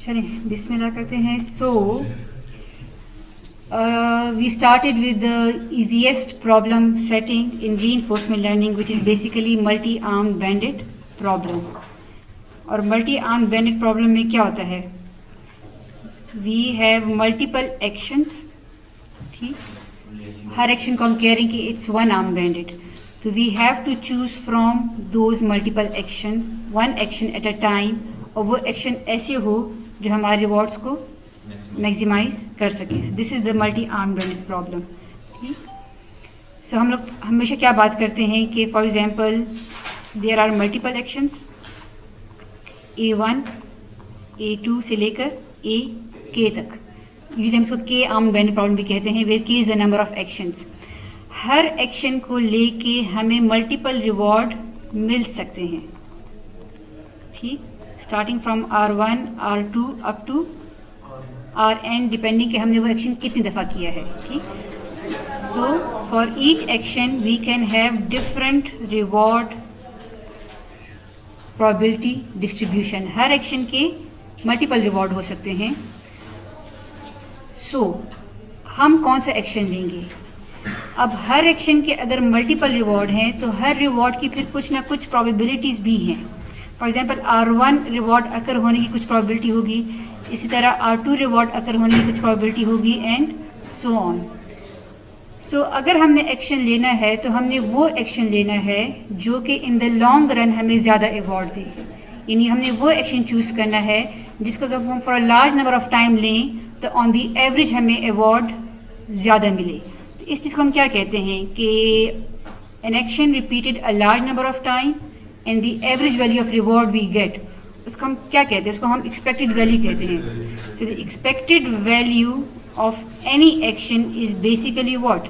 चलिए बिस्मिल्लाह करते हैं. So we started with the easiest problem setting in reinforcement learning, which is basically multi-armed bandit problem. और multi-armed bandit problem में क्या होता है? We have multiple actions. ठीक, हर एक्शन को हम कह रहे हैं कि it's one armed bandit. तो we have to choose from those multiple actions, one action at a time, और वो एक्शन ऐसे हो जो हमारे रिवॉर्ड्स को मैक्सिमाइज कर सके. So this is the multi arm bandit problem. ठीक, सो हम लोग हमेशा क्या बात करते हैं कि for example there are multiple actions A1 A2 से लेकर AK तक. यूजुअली हम इसको के आर्म बैंडेड प्रॉब्लम भी कहते हैं, where K is the number of actions. हर एक्शन को लेके हमें मल्टीपल रिवॉर्ड मिल सकते हैं. ठीक, starting from R1 R2 up to Rn, depending कि हमने वो एक्शन कितनी दफ़ा किया है. ठीक, so for each action we can have different reward probability distribution. हर एक्शन के मल्टीपल रिवॉर्ड हो सकते हैं. सो हम कौन सा एक्शन लेंगे? अब हर एक्शन के अगर मल्टीपल रिवॉर्ड हैं तो हर रिवॉर्ड की फिर कुछ ना कुछ प्रोबेबिलिटीज़ भी हैं. फॉर एग्जांपल R1 रिवॉर्ड अकर होने की कुछ प्रोबेबिलिटी होगी, इसी तरह R2 रिवॉर्ड अकर होने की कुछ प्रोबेबिलिटी होगी, एंड सो ऑन. सो अगर हमने एक्शन लेना है तो हमने वो एक्शन लेना है जो कि इन द लॉन्ग रन हमें ज़्यादा अवॉर्ड दे. यानी हमने वो एक्शन चूज़ करना है जिसको अगर हम for a large number of time लें तो ऑन दी एवरेज हमें अवॉर्ड ज़्यादा मिले. तो इस चीज़ को हम क्या कहते हैं कि an action repeated a large number of time and the average value of reward we get, उसको हम क्या कहते हैं? उसको हम एक्सपेक्टेड वैल्यू कहते हैं. So the expected value of any action is basically what,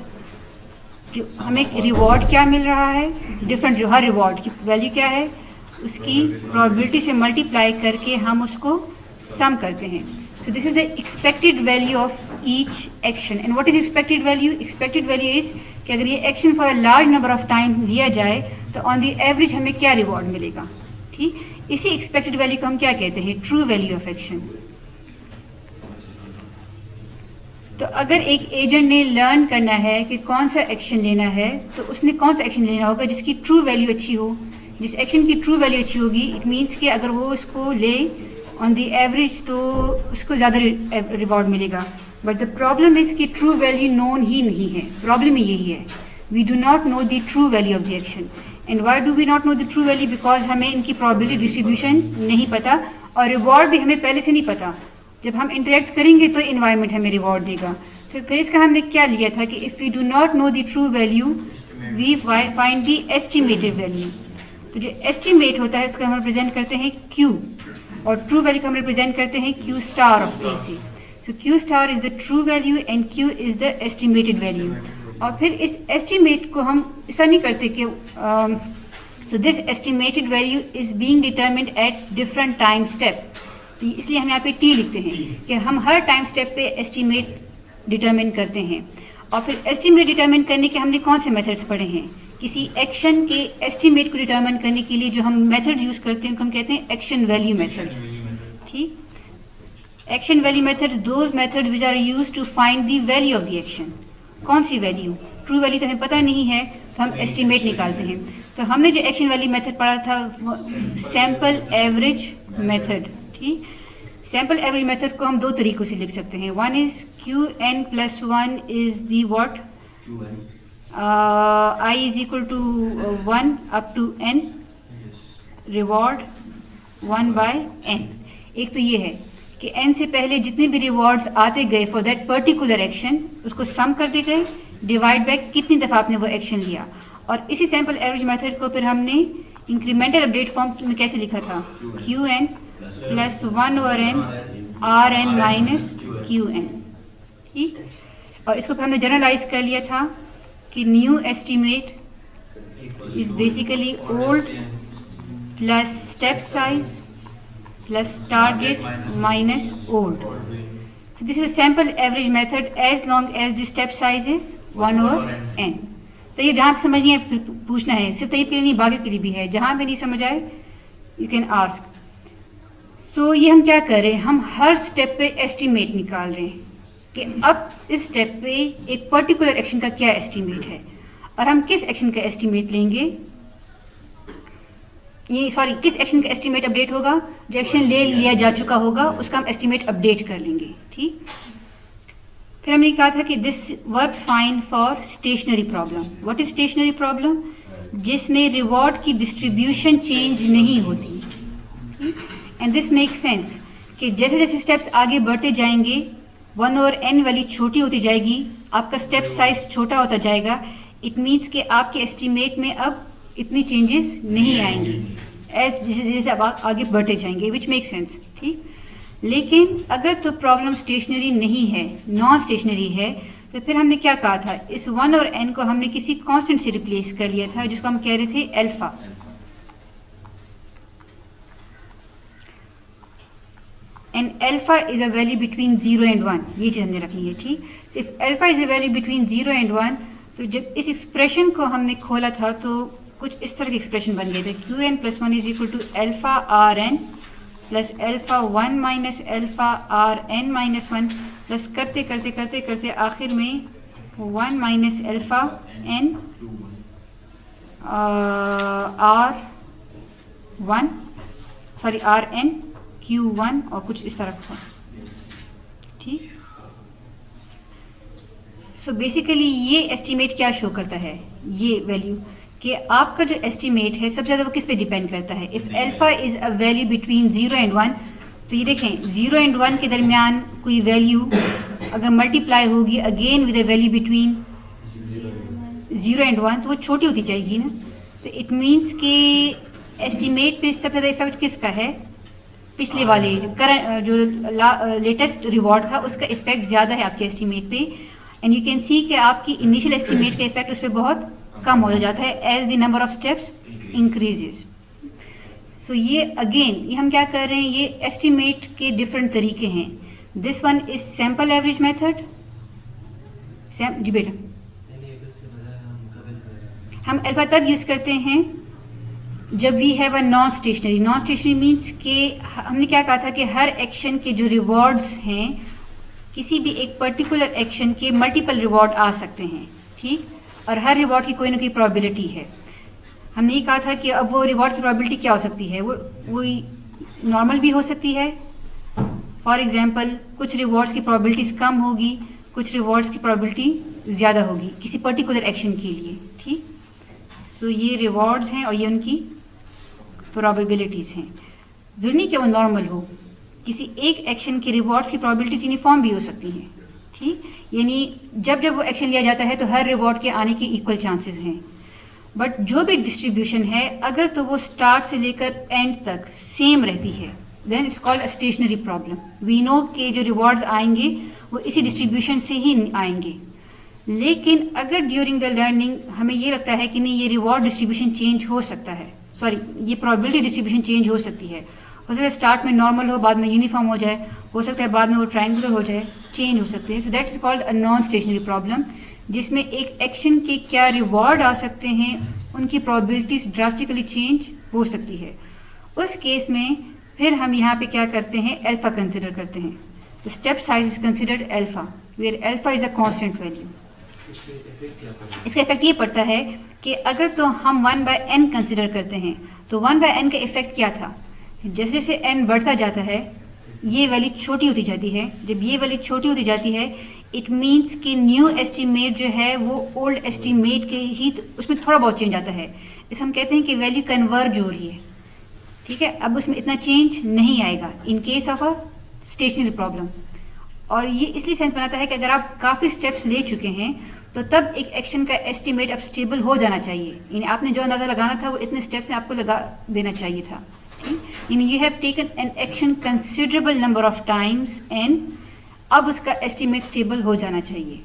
कि हमें रिवॉर्ड क्या मिल रहा है, डिफरेंट हर रिवॉर्ड की वैल्यू क्या है, उसकी प्रोबेबिलिटी से मल्टीप्लाई करके हम उसको सम करते हैं. सो this is the expected value of each action. And what is expected value? Expected value is कि अगर ये action for a large number of time लिया जाए तो ऑन द एवरेज हमें क्या रिवॉर्ड मिलेगा. ठीक, इसी एक्सपेक्टेड वैल्यू को हम क्या कहते हैं? True value of action. तो अगर एक एजेंट ने लर्न करना है कि कौन सा एक्शन लेना है तो उसने कौन सा एक्शन लेना होगा जिसकी ट्रू वैल्यू अच्छी हो. जिस एक्शन की ट्रू वैल्यू अच्छी होगी, इट मीन्स कि अगर वो उसको ले ऑन द एवरेज तो उसको ज़्यादा रिवॉर्ड मिलेगा. बट द प्रॉब्लम इज़ कि ट्रू वैल्यू नोन ही नहीं है. प्रॉब्लम ही यही है, we do not know the true value of the action. And why do we not know the true value? Because हमें इनकी प्रोबेबिलिटी डिस्ट्रीब्यूशन नहीं पता और रिवॉर्ड भी हमें पहले से नहीं पता. जब हम इंटरेक्ट करेंगे तो इन्वायरमेंट हमें रिवॉर्ड देगा. तो फिर इसका हमने क्या लिया था कि if we do not know the true value we find the estimated value. तो जो एस्टिमेट होता है इसको हम रिप्रेजेंट करते हैं Q, और ट्रू वैल्यू को हम रिप्रेजेंट करते हैं Q स्टार ऑफ A से. सो Q star is the true value and Q is the estimated value. और फिर इस एस्टिमेट को हम ऐसा नहीं करते कि so this estimated value is being determined at different time step. तो इसलिए हम यहाँ पे T लिखते हैं कि हम हर टाइम स्टेप पे एस्टिमेट डिटरमिन करते हैं. और फिर एस्टिमेट डिटरमिन करने के हमने कौन से मेथड्स पढ़े हैं? किसी एक्शन के एस्टिमेट को डिटरमिन करने के लिए जो हम मेथड यूज़ करते हैं उनको हम कहते हैं एक्शन वैल्यू मेथड्स. ठीक, action value methods those methods which are use to find the value of the action. कौन सी वैल्यू? ट्रू वैल्यू तो हमें पता नहीं है तो हम एस्टिमेट निकालते हैं. तो हमने जो एक्शन वैल्यू मेथड पढ़ा था सैम्पल एवरेज मेथड. ठीक, सैम्पल एवरेज मेथड को हम दो तरीक़ों से लिख सकते हैं. One is Qn+1 is the what, I is equal to 1 up to n, reward 1/n. एक तो ये है कि n से पहले जितने भी रिवॉर्ड्स आते गए फॉर दैट पर्टिकुलर एक्शन उसको सम करते गए डिवाइड बाय कितनी दफ़ा आपने वो एक्शन लिया. और इसी सैम्पल एवरेज मेथड को फिर हमने इंक्रीमेंटल अपडेट फॉर्म में कैसे लिखा था? Qn+1/n Rn-Qn. ठीक, और इसको फिर हमने जनरलाइज कर लिया था कि new estimate is basically old plus step size plus target minus old. So this is a sample average method as long as the step size is 1/n. तो ये जहाँ समझ नहीं है पूछना है, सिर्फ तयब के लिए नहीं बाकी के लिए भी है. जहाँ पे नहीं समझ आए यू कैन आस्क. सो ये हम क्या कर रहे हैं, हम हर स्टेप पे एस्टीमेट निकाल रहे हैं कि अब इस स्टेप पे एक पर्टिकुलर एक्शन का क्या एस्टीमेट है, और हम किस एक्शन का एस्टीमेट लेंगे, किस एक्शन का एस्टीमेट अपडेट होगा, जो एक्शन ले लिया जा चुका होगा उसका हम एस्टीमेट अपडेट कर लेंगे। ठीक, फिर हमने कहा था कि this works fine for stationary problem. What is stationary problem? जिसमें रिवॉर्ड की डिस्ट्रीब्यूशन चेंज नहीं होती। एंड दिस मेक सेंस कि जैसे जैसे स्टेप्स आगे बढ़ते जाएंगे 1/n वैल्यू छोटी होती जाएगी, आपका स्टेप साइज छोटा होता जाएगा। इट मीन्स कि आपके एस्टीमेट में अब इतनी चेंजेस नहीं आएंगी एज जैसे जैसे आप आगे बढ़ते जाएंगे, विच मेक सेंस। ठीक, लेकिन अगर तो प्रॉब्लम स्टेशनरी नहीं है, नॉन स्टेशनरी है, तो फिर हमने क्या कहा था, इस 1 और n को हमने किसी कांस्टेंट से रिप्लेस कर लिया था जिसको हम कह रहे थे alpha. And alpha is a value between 0 and 1, ये चीज़ हमने रखनी है। ठीक, so if alpha is a value between 0 and 1, तो जब इस एक्सप्रेशन को हमने खोला था तो कुछ इस तरह के एक्सप्रेशन बन गए थे, qn + 1 is equal to alpha rn plus alpha 1 minus alpha rn-1 plus करते करते करते करते आखिर में 1 minus alpha n rn q1 और कुछ इस तरह का। ठीक, सो बेसिकली ये एस्टीमेट क्या शो करता है, ये वैल्यू कि आपका जो एस्टीमेट है सबसे ज़्यादा वो किस पे डिपेंड करता है। If alpha is a value between 0 and 1, तो ये देखें 0 and 1 के दरमियान कोई वैल्यू अगर मल्टीप्लाई होगी again with a value between 0 and 1, तो वो छोटी होती जाएगी ना। तो इट मीन्स कि एस्टीमेट पे सबसे ज़्यादा इफेक्ट किसका है, पिछले वाले जो करंट जो लेटेस्ट रिवॉर्ड था उसका इफेक्ट ज़्यादा है आपके एस्टीमेट पे। एंड यू कैन सी कि आपकी इनिशियल एस्टीमेट का इफेक्ट उस पर बहुत कम हो जाता है as the number of steps increases. So ये अगेन ये हम क्या कर रहे हैं, ये एस्टीमेट के डिफरेंट तरीके हैं। This one is sample average method. जी बेटा, हम अल्फा तब यूज़ करते हैं जब we have a non stationary. Non stationary means कि हमने क्या कहा था कि हर एक्शन के जो रिवॉर्ड्स हैं, किसी भी एक पर्टिकुलर एक्शन के मल्टीपल रिवॉर्ड आ सकते हैं। ठीक, और हर रिवॉर्ड की कोई ना कोई प्रोबेबिलिटी है। हमने ये कहा था कि अब वो रिवॉर्ड की प्रोबेबिलिटी क्या हो सकती है, वो नॉर्मल भी हो सकती है। फॉर एग्जांपल कुछ रिवॉर्ड्स की प्रोबेबिलिटीज़ कम होगी, कुछ रिवॉर्ड्स की प्रोबेबिलिटी ज़्यादा होगी किसी पर्टिकुलर एक्शन के लिए। ठीक, सो ये रिवॉर्ड्स हैं और ये उनकी प्रोबेबिलिटीज़ हैं। ज़रूरी नहीं कि वो नॉर्मल हो, किसी एक एक्शन के रिवॉर्ड्स की प्रोबेबिलिटीज़ यूनिफॉर्म भी हो सकती हैं। ठीक, यानी जब जब वो एक्शन लिया जाता है तो हर रिवॉर्ड के आने के इक्वल चांसेस हैं। बट जो भी डिस्ट्रीब्यूशन है अगर तो वो स्टार्ट से लेकर एंड तक सेम रहती है, then it's called a stationary problem. We know के जो रिवॉर्ड्स आएंगे वो इसी डिस्ट्रीब्यूशन से ही आएंगे। लेकिन अगर ड्यूरिंग द लर्निंग हमें ये लगता है कि नहीं ये रिवॉर्ड डिस्ट्रीब्यूशन चेंज हो सकता है, ये प्रोबेबिलिटी डिस्ट्रीब्यूशन चेंज हो सकती है, हो सकता है स्टार्ट में नॉर्मल हो, बाद में यूनिफॉर्म हो जाए, हो सकता है बाद में वो ट्रायंगुलर हो जाए, चेंज हो सकते हैं। So that is called a non stationary problem, जिसमें एक एक्शन के क्या रिवॉर्ड आ सकते हैं उनकी प्रोबेबिलिटीज ड्रास्टिकली चेंज हो सकती है। उस केस में फिर हम यहाँ पे क्या करते हैं, अल्फा कंसिडर करते हैं। The step size is considered alpha, where alpha is a constant value. इसका इफेक्ट ये पड़ता है कि अगर तो हम 1/n कंसिडर करते हैं तो 1/n का इफेक्ट क्या था, जैसे जैसे n बढ़ता जाता है ये वैल्यू छोटी होती जाती है। जब ये वैल्यू छोटी होती जाती है इट मीन्स कि न्यू एस्टीमेट जो है वो ओल्ड एस्टीमेट के ही उसमें थोड़ा बहुत चेंज आता है। इसे हम कहते हैं कि वैल्यू कन्वर्ज हो रही है। ठीक है, अब उसमें इतना चेंज नहीं आएगा in case of a stationary problem. और ये इसलिए सेंस बनाता है कि अगर आप काफ़ी स्टेप्स ले चुके हैं तो तब एक एक्शन का एस्टीमेट अब स्टेबल हो जाना चाहिए। यानी आपने जो अंदाज़ा लगाना था वो इतने स्टेप्स से आपको लगा देना चाहिए था। यानी you have taken an action considerable number of times and अब उसका एस्टीमेट स्टेबल हो जाना चाहिए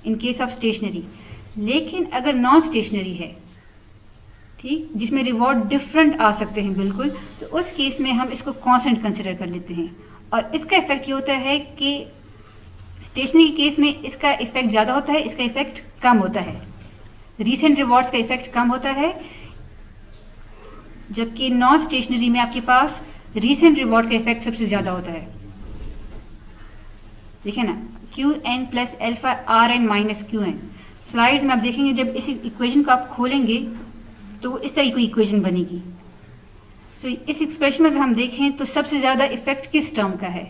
इन केस ऑफ स्टेशनरी। लेकिन अगर नॉन स्टेशनरी है, ठीक, जिसमें रिवॉर्ड डिफरेंट आ सकते हैं बिल्कुल, तो उस केस में हम इसको कांस्टेंट कंसिडर कर लेते हैं। और इसका इफेक्ट ये होता है कि स्टेशनरी के केस में इसका इफेक्ट ज़्यादा होता है, इसका इफेक्ट कम होता है। रीसेंट रिवॉर्ड्स का इफेक्ट कम होता है, जबकि नॉन स्टेशनरी में आपके पास रीसेंट रिवॉर्ड का इफेक्ट सबसे ज़्यादा होता है। देखिए ना, Q N plus alpha R N minus Q N. Slides में आप देखेंगे जब इस इक्वेशन को आप खोलेंगे तो इस तरह की इक्वेशन बनेगी। सो इस एक्सप्रेशन में अगर हम देखें तो सबसे ज़्यादा इफेक्ट किस टर्म का है?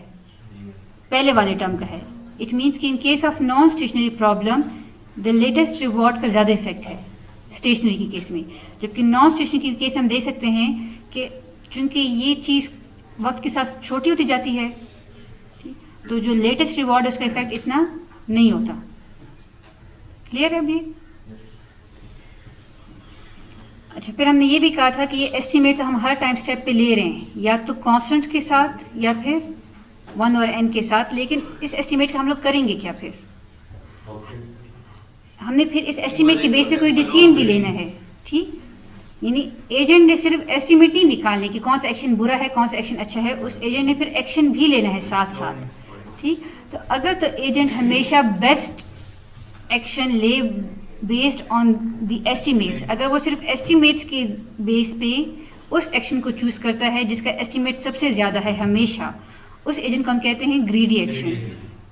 पहले वाले टर्म का है। इट मीन्स कि in case of non stationary problem the latest reward का ज़्यादा इफेक्ट है स्टेशनरी की केस में, जबकि नॉन स्टेशनरी की केस में हम देख सकते हैं कि चूंकि ये चीज़ वक्त के साथ छोटी होती जाती है, तो जो लेटेस्ट रिवॉर्ड है उसका इफेक्ट इतना नहीं होता। क्लियर है अभी? अच्छा, फिर हमने ये भी कहा था कि ये एस्टीमेट तो हम हर टाइम स्टेप पे ले रहे हैं, या तो कांस्टेंट के साथ या फिर 1 और n के साथ। लेकिन इस एस्टीमेट का हम लोग करेंगे क्या? फिर हमने फिर इस एस्टीमेट के बेस पे कोई डिसीजन भी लेना है। ठीक, यानी एजेंट ने सिर्फ एस्टीमेट नहीं निकालने कि कौन सा एक्शन बुरा है कौन सा एक्शन अच्छा है, उस एजेंट ने फिर एक्शन भी लेना है साथ साथ। ठीक, तो अगर तो एजेंट हमेशा बेस्ट एक्शन ले बेस्ड ऑन द एस्टीमेट्स, अगर वो सिर्फ एस्टीमेट्स के बेस पे उस एक्शन को चूज करता है जिसका एस्टीमेट सबसे ज़्यादा है हमेशा, उस एजेंट को हम कहते हैं ग्रीडी एक्शन,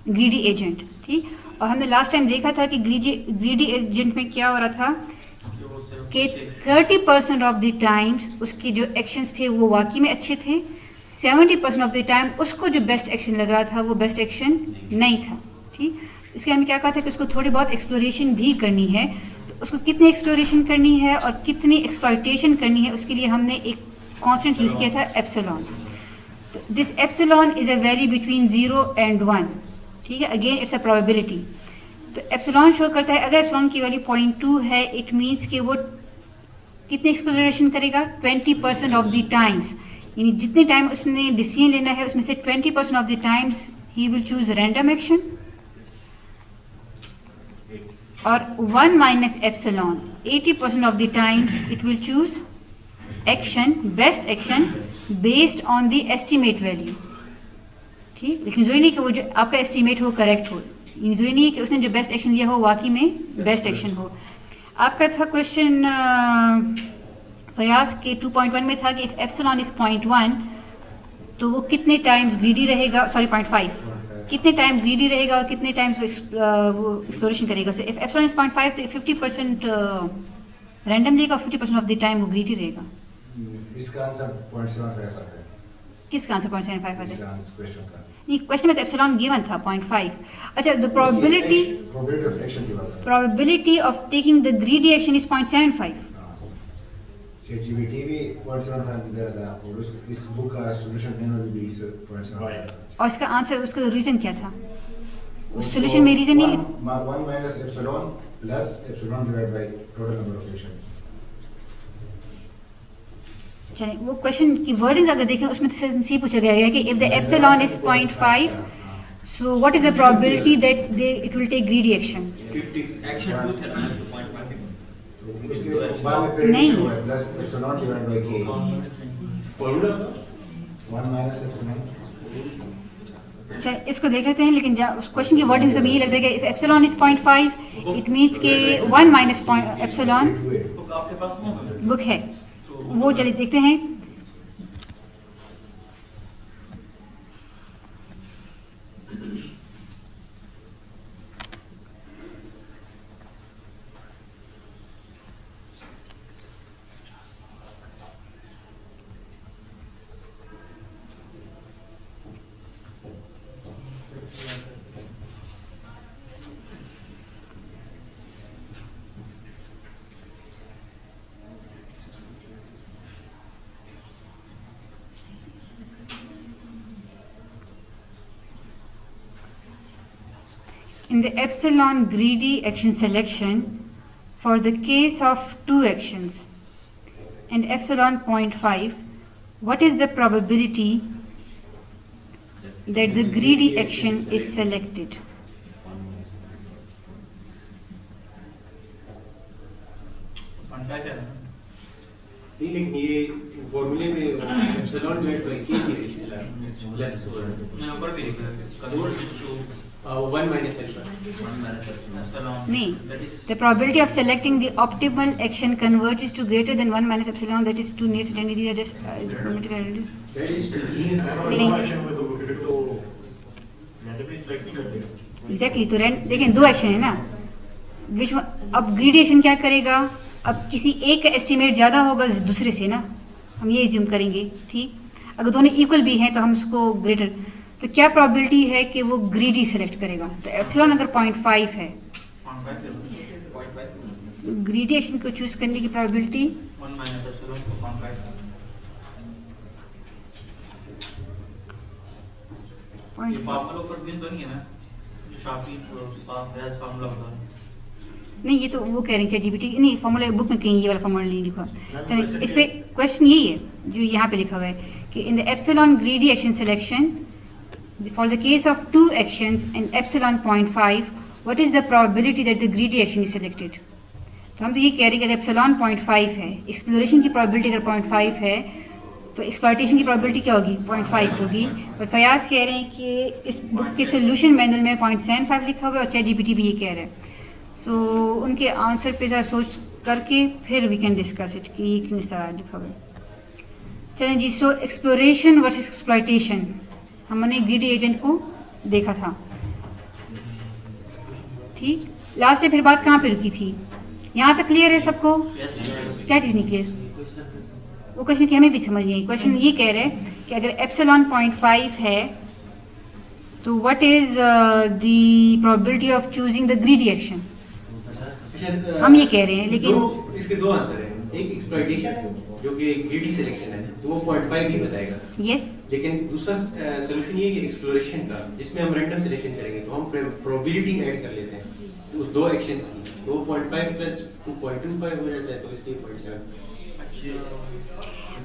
ग्रीडी एजेंट। ठीक, और हमने लास्ट टाइम देखा था कि ग्रीडी एजेंट में क्या हो रहा था कि 30% ऑफ द टाइम्स उसके जो एक्शंस थे वो वाकई में अच्छे थे, 70% ऑफ द टाइम उसको जो बेस्ट एक्शन लग रहा था वो बेस्ट एक्शन नहीं था। ठीक, इसके हमने क्या कहा था कि उसको थोड़ी बहुत एक्सप्लोरेशन भी करनी है। तो उसको कितनी एक्सप्लोरेशन करनी है और कितनी एक्सप्लॉयटेशन करनी है, उसके लिए हमने एक कांस्टेंट यूज़ किया था एप्सिलॉन। तो this epsilon is a value between 0 and 1। ठीक है, अगेन इट्स अ प्रोबेबिलिटी। तो एप्सिलॉन शो करता है अगर एप्सिलॉन की वैल्यू 0.2 है, इट मीन्स कि वो कितनी एक्सप्लोरेशन करेगा? 20% ऑफ द टाइम्स, यानी जितने टाइम उसने डिसीजन लेना है उसमें से 20% of the times he will choose random action. और 1 minus epsilon 80% of the times it will choose action, best action based on the estimate value. ठीक, लेकिन जरूरी नहीं कि वो जो आपका एस्टीमेट हो करेक्ट हो, जरूरी नहीं है कि उसने जो बेस्ट एक्शन लिया हो वाकई में बेस्ट एक्शन हो। आपका था क्वेश्चन फयाज के 2.1 में था कि इफ एप्सिलॉन इज 0.1 तो वो कितने टाइम्स ग्रीडी रहेगा, सॉरी 0.5, कितने टाइम ग्रीडी रहेगा और कितने टाइम्स वो एक्सप्लोरेशन करेगा। सो इफ एप्सिलॉन इज 0.5 तो 50% रैंडम लेगा और 50% ऑफ द टाइम वो ग्रीडी रहेगा। इसका आंसर 0.75 है। किसका आंसर 0.75 है? क्वेश्चन का नहीं, क्वेश्चन में तो एप्सिलॉन गिवन था 0.5। अच्छा, द प्रोबेबिलिटी ऑफ एक्शन की बात है। Probability of taking the greedy action is 0.75। ChatGPT भी 0.75 दे रहा था और इस बुक का सॉल्यूशन में भी 0.75। और इसका आंसर, उसका रीजन क्या था? उस सॉल्यूशन में रीजन नहीं 1 minus epsilon plus epsilon divide by total number of action. चलिए, वो क्वेश्चन की वर्डिंग्स अगर देखें उसमें तो से पूछा गया है कि if the epsilon is 0.5 so what is the probability that they it will take greedy action? 50 action 2 थे ना, तो 0.5 उसके बाद में प्रेडिक्शन हुआ plus epsilon divide by k। Formula 1 minus epsilon. चलिए, इसको देख लेते हैं। लेकिन उस क्वेश्चन की वर्डिंग से मुझे ये लगता है कि if epsilon is 0.5 it means कि 1 माइनस एप्सिलॉन बुक आपके पास नहीं बुक है, वो चलिए देखते हैं। In the epsilon greedy action selection, for the case of two actions and epsilon 0.5, what is the probability that the greedy action is selected? लेकिन ये फॉर्मूले में एप्सिलॉन डिवाइड बाय के की रेशियो है। less over. मैंने ऊपर भी लिखा है convert it to 1 minus alpha. 1 minus epsilon. नहीं, That is the probability of selecting the optimal action converges to greater than 1 minus epsilon, that is 2 near certainty. These are just is probability. That is exactly तो देखें दो action है ना, विच अब greedy action क्या करेगा, अब किसी एक का एस्टिमेट ज़्यादा होगा दूसरे से ना, हम ये एज्यूम करेंगे, ठीक। अगर दोनों इक्वल भी हैं तो हम इसको ग्रेटर, तो क्या प्रोबेबिलिटी है कि वो ग्रीडी सेलेक्ट करेगा, तो एप्सिलॉन अगर 0.5 है 0.5 ग्रीडी एक्शन को चूज करने की प्रोबेबिलिटी 1 minus epsilon to 0.5. ये फार्मूला ऊपर दिन तो नहीं है ना, जो शाफी बेस फार्मूला होता है। नहीं, ये तो वो कह रहे हैं जीपीटी नहीं, फॉर्मूला बुक में कहीं ये वाला फॉर्मूला नहीं लिखा। चलिए इस पे क्वेश्चन यही है जो यहाँ पे लिखा हुआ है कि in the epsilon greedy action selection for the case of 2 actions and epsilon 0.5 what is the probability that the greedy action is selected. तो हम तो ये कह रहे हैं कि अगर एप्सिलॉन 0.5 है, एक्सप्लोरेशन की प्रोबेबिलिटी अगर 0.5 है तो एक्सप्लॉयटेशन की प्रोबेबिलिटी क्या होगी, 0.5 होगी। और फयाज कह रहे हैं कि इस बुक के सोल्यूशन मैनुअल में 0.75 लिखा हुआ है और ChatGPT भी ये कह रहा है। सो उनके आंसर पे ज़रा सोच करके फिर वी कैन डिस्कस इट कि ये क्यों इस तरह लिखा हुआ है। चलें जी, सो एक्सप्लोरेशन वर्सेस एक्सप्लॉयटेशन हमने ग्रीडी एजेंट को देखा था, ठीक। लास्ट से फिर बात कहाँ पे रुकी थी, यहाँ तक क्लियर है सबको? क्या चीज़ नहीं क्लियर? वो क्वेश्चन की हमें भी समझ नहीं आई। क्वेश्चन ये कह रहे हैं कि अगर एप्सिलॉन 0.5 है तो what is the probability of choosing the greedy action, हम ये कह रहे हैं। लेकिन इसके दो आंसर हैं, एक एक्सप्लॉयटेशन जो कि ग्रीडी सिलेक्शन है तो वो 0.5 ही बताएगा, यस। लेकिन दूसरा सॉल्यूशन ये है कि एक्सप्लोरेशन का जिसमें हम रैंडम सिलेक्शन करेंगे तो हम प्रोबेबिलिटी ऐड कर लेते हैं उस दो एक्शंस की, तो 0.5 प्लस 2.25 हो जाता है, तो इसलिए 0.7।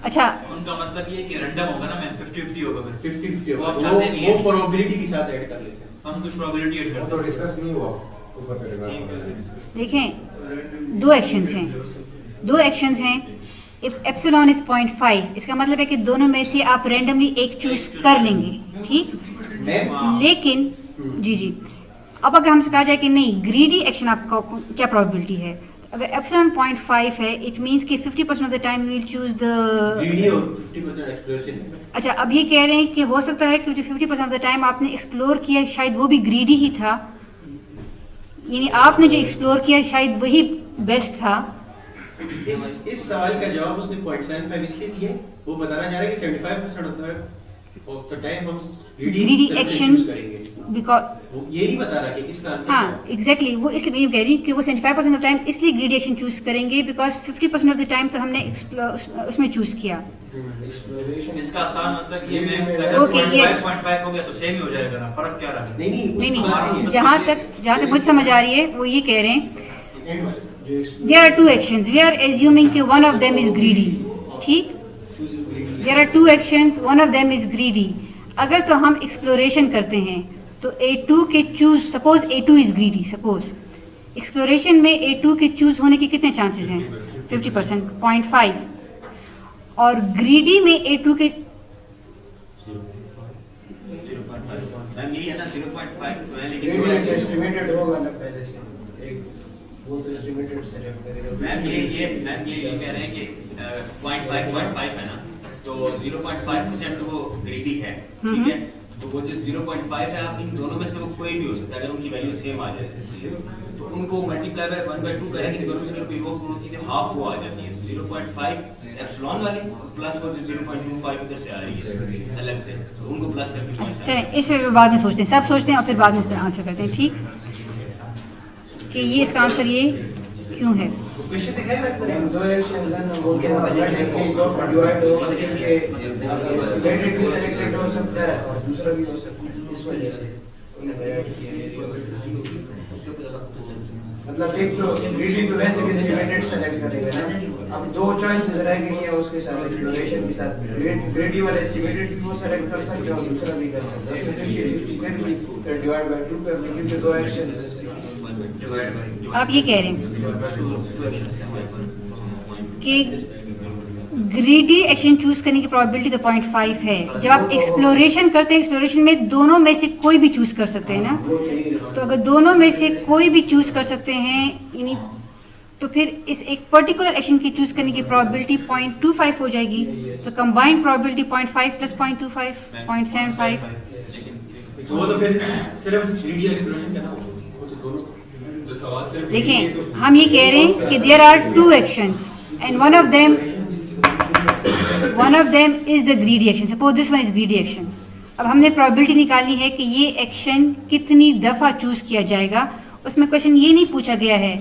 अच्छा, उनका मतलब ये कि रैंडम होगा ना, मैं 50-50 होगा, फिर 50-50 वो होगा, आप चाहते नहीं वो है। प्रोबेबिलिटी के साथ ऐड कर लेते हैं। हम कुछ प्रोबेबिलिटी ऐड वो करते तो हैं। डिस्कस नहीं हुआ ऊपर पैराग्राफ। देखें दो एक्शंस हैं, इफ एप्सिलॉन इज 0.5 इसका मतलब है कि दोनों में से आप रैंडमली एक चूज कर लेंगे, ठीक। मैं लेकिन जी अब अगर हमसे कहा जाए कि नहीं ग्रीडी एक्शन आपका क्या प्रोबेबिलिटी है, तो अगर एप्सिलॉन 0.5 है इट मींस कि 50% of the time you will choose the greedy और 50% एक्सप्लोरेशन। अच्छा, अब ये कह रहे हैं कि हो सकता है कि जो 50% ऑफ द टाइम आपने एक्सप्लोर किया शायद वो भी ग्रीडी ही था, यानी आपने जो एक्सप्लोर किया शायद वही बेस्ट था। इस सवाल का जवाब उसने 0.75 इसलिए दिया है, वो बताना चाह रहा है कि 75% ऑफ द टाइम हम ग्रीडी एक्शन करेंगे, बिकॉज वो ये नहीं बता रहा कि किसका आंसर हाँ क्या है। एग्जैक्टली वो इसलिए कह रही हूँ कि वो 75% ऑफ टाइम इसलिए ग्रीडी एक्शन चूज करेंगे बिकॉज 50% ऑफ द टाइम तो हमने उसमें चूज किया। इसका आसान मतलब ये मैं Okay, yes. 0.5 हो गया तो सेम ही हो जाएगा ना, फर्क क्या रहा? नहीं नहीं, जहाँ तक मुझे समझ आ रही है वो ये कह रहे हैं एंड वाले there are 2 actions, we are assuming कि one of them is greedy, ठीक। there are 2 actions, one of them is greedy। अगर तो हम एक्सप्लोरेशन करते हैं तो A2 के choose, suppose A2 is greedy, suppose exploration में A2 के चूज होने के कितने चांसेस हैं, 50%, 0.5। और ग्रीडी में A2 के मैम यही है ना 0.5 तो है, लेकिन ग्रेडियंट एस्टिमेटेड होगा ना पहले से, एक वो तो एस्टिमेटेड सेलेक्ट करेगा। मैम ये कह रहे हैं कि 0.5 है ना, तो 0.5% तो वो ग्रीडी है, ठीक है। तो वो जो 0.5 है, आप इन दोनों में से वो कोई भी हो सकता है, अगर उनकी वैल्यू सेम आ जाए तो उनको मल्टीप्लाई बाय 1/2 करेंगे, दोनों में से कोई वो दोनों चीजें हाफ वो आ जाती है। तो 0.5 एप्सिलॉन वाली प्लस वो जो 0.25 इधर से आ रही है अलग से, तो उनको प्लस से 0.5। चलें इस पे बाद में सोचते हैं, सब सोचते हैं और फिर बाद में इस पर आंसर करते हैं, ठीक। कि ये इसका आंसर ये क्यों है। क्वेश्चन दिखाया मैंने हम दो एक्शन है ना, वो क्या मैथमेटिकली दो पर डिवाइड हो करके एस्टिमेटेड भी सेलेक्टेड हो सकता है और दूसरा भी हो सकता है, इस वजह से उन्होंने ऐड किया। मतलब एक तो ग्रीडी तो वैसे भी एस्टिमेटेड सेलेक्ट करेगा ना, अब 2 चॉइसेस रह गई हैं उसके साथ, एक्सप्लोरेशन के साथ ग्रीडी वाला एस्टिमेटेड भी वो सेलेक्ट कर सकते हैं और दूसरा भी कर सकते हैं, फिर भी डिवाइड बाय 2 कर लेंगे, क्योंकि 2 एक्शन है इसके। आप ये कह रहे हैं कि ग्रीडी एक्शन चूज करने की प्रोबेबिलिटी तो 0.5 है। जब आप एक्सप्लोरेशन करते हैं, एक्सप्लोरेशन में दोनों में से कोई भी चूज कर सकते हैं ना, तो अगर दोनों में से कोई भी चूज कर सकते हैं यानी तो फिर इस एक पर्टिकुलर एक्शन की चूज करने की प्रोबेबिलिटी 0.25 हो जाएगी। तो कंबाइंड प्रोबेबिलिटी 0.5 प्लस 0.25 0.75। वो तो फिर सिर्फ ग्रीडी एक्सप्लोरेशन करना होगा, वो तो दोनों जो सवाल सिर्फ देखें, हम ये कह रहे हैं कि there are two actions and one of them is the greedy action. Suppose this one is greedy action. अब हमने प्रोबेबिलिटी निकालनी है कि ये एक्शन कितनी दफ़ा चूज किया जाएगा। उसमें क्वेश्चन ये नहीं पूछा गया है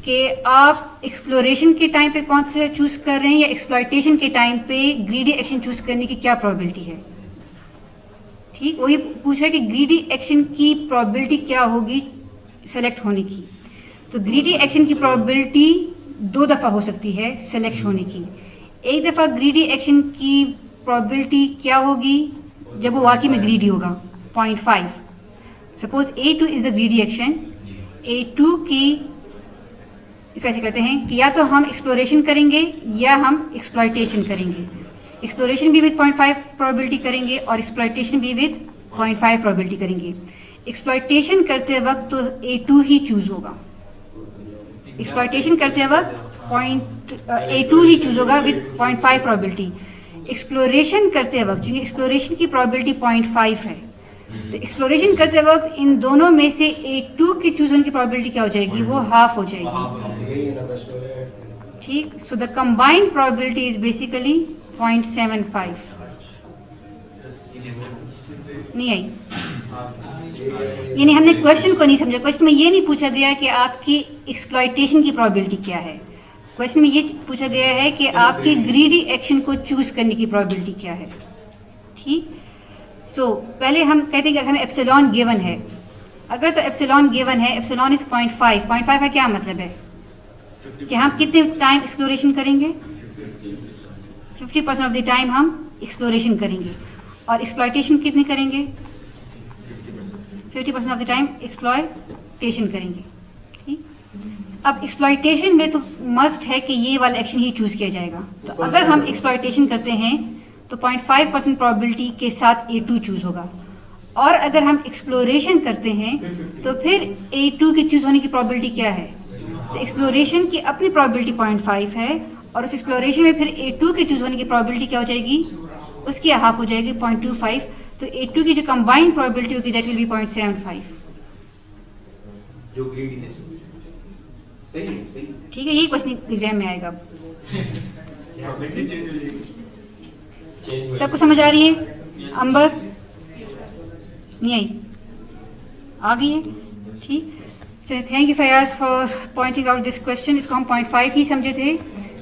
कि आप एक्सप्लोरेशन के टाइम पे कौन सा चूज कर रहे हैं या एक्सप्लॉयटेशन के टाइम पे ग्रीडी एक्शन चूज करने की क्या प्रोबेबिलिटी है। ठीक, वही पूछ रहा है कि ग्रीडी एक्शन की प्रोबेबिलिटी क्या होगी सेलेक्ट होने की। तो ग्रीडी एक्शन की प्रोबेबिलिटी 2 दफ़ा हो सकती है सेलेक्ट होने की। एक दफ़ा ग्रीडी एक्शन की प्रोबेबिलिटी क्या होगी जब वो वाकई में ग्रीडी होगा, 0.5। Suppose A2 is the greedy action. A2 की इसको ऐसे करते हैं कि या तो हम एक्सप्लोरेशन करेंगे या हम एक्सप्लॉयटेशन करेंगे। एक्सप्लोरेशन भी विद 0.5 प्रोबेबिलिटी करेंगे और एक्सप्लॉयटेशन भी विद 0.5 प्रोबेबिलिटी करेंगे। एक्सप्लॉयटेशन करते वक्त तो A2 ही चूज होगा। एक्सप्लॉयटेशन करते वक्त A2 ही चूज होगा विद 0.5 प्रोबेबिलिटी। एक्सप्लोरेशन करते वक्त, क्योंकि एक्सप्लोरेशन की प्रोबेबिलिटी 0.5 है, तो एक्सप्लोरेशन करते वक्त इन दोनों में से A2 की चूज होने की प्रोबेबिलिटी क्या हो जाएगी, वो हाफ हो जाएगी। ठीक, so the combined probability is basically 0.75। नहीं आई, यानी हमने क्वेश्चन को नहीं समझा। क्वेश्चन में ये नहीं पूछा गया कि आपकी एक्सप्लॉयटेशन की प्रोबेबिलिटी क्या है। क्वेश्चन में ये पूछा गया है कि आपकी ग्रीडी एक्शन को चूज करने की प्रोबेबिलिटी क्या है। ठीक, सो पहले हम कहते हैं कि अगर हमें एप्सिलॉन गिवन है, अगर तो एप्सिलॉन गिवन है, एप्सिलॉन इज 0.5। 0.5 का क्या मतलब है कि हम कितने टाइम एक्सप्लोरेशन करेंगे, 50% ऑफ द टाइम हम एक्सप्लोरेशन करेंगे और एक्सप्लॉयटेशन कितनी करेंगे, 50% ऑफ द टाइम एक्सप्लॉयटेशन करेंगे। ठीक, अब एक्सप्लॉयटेशन में तो मस्ट है कि ये वाला एक्शन ही चूज किया जाएगा। तो अगर हम एक्सप्लॉयटेशन करते हैं तो 0.5% प्रोबेबिलिटी के साथ A2 चूज होगा, और अगर हम एक्सप्लोरेशन करते हैं तो फिर A2 के चूज होने की प्रोबेबिलिटी क्या है। तो एक्सप्लोरेशन की अपनी प्रोबेबिलिटी 0.5 है और उस एक्सप्लोरेशन में फिर A2 के चूज होने की प्रोबेबिलिटी क्या हो जाएगी, उसकी हाफ हो जाएगी 0.25। तो A2 की जो कंबाइंड प्रोबेबिलिटी होगी दैट विल बी 0.75। जो ग्रीडीनेस सही है, सही है। ठीक है, यही क्वेश्चन एग्जाम में आएगा। सबको समझ आ रही है? अंबर नहीं आई, आ गई है? ठीक, चलिए, thank you Fayaz for pointing out this question. इसको हम 0.5 ही समझे थे,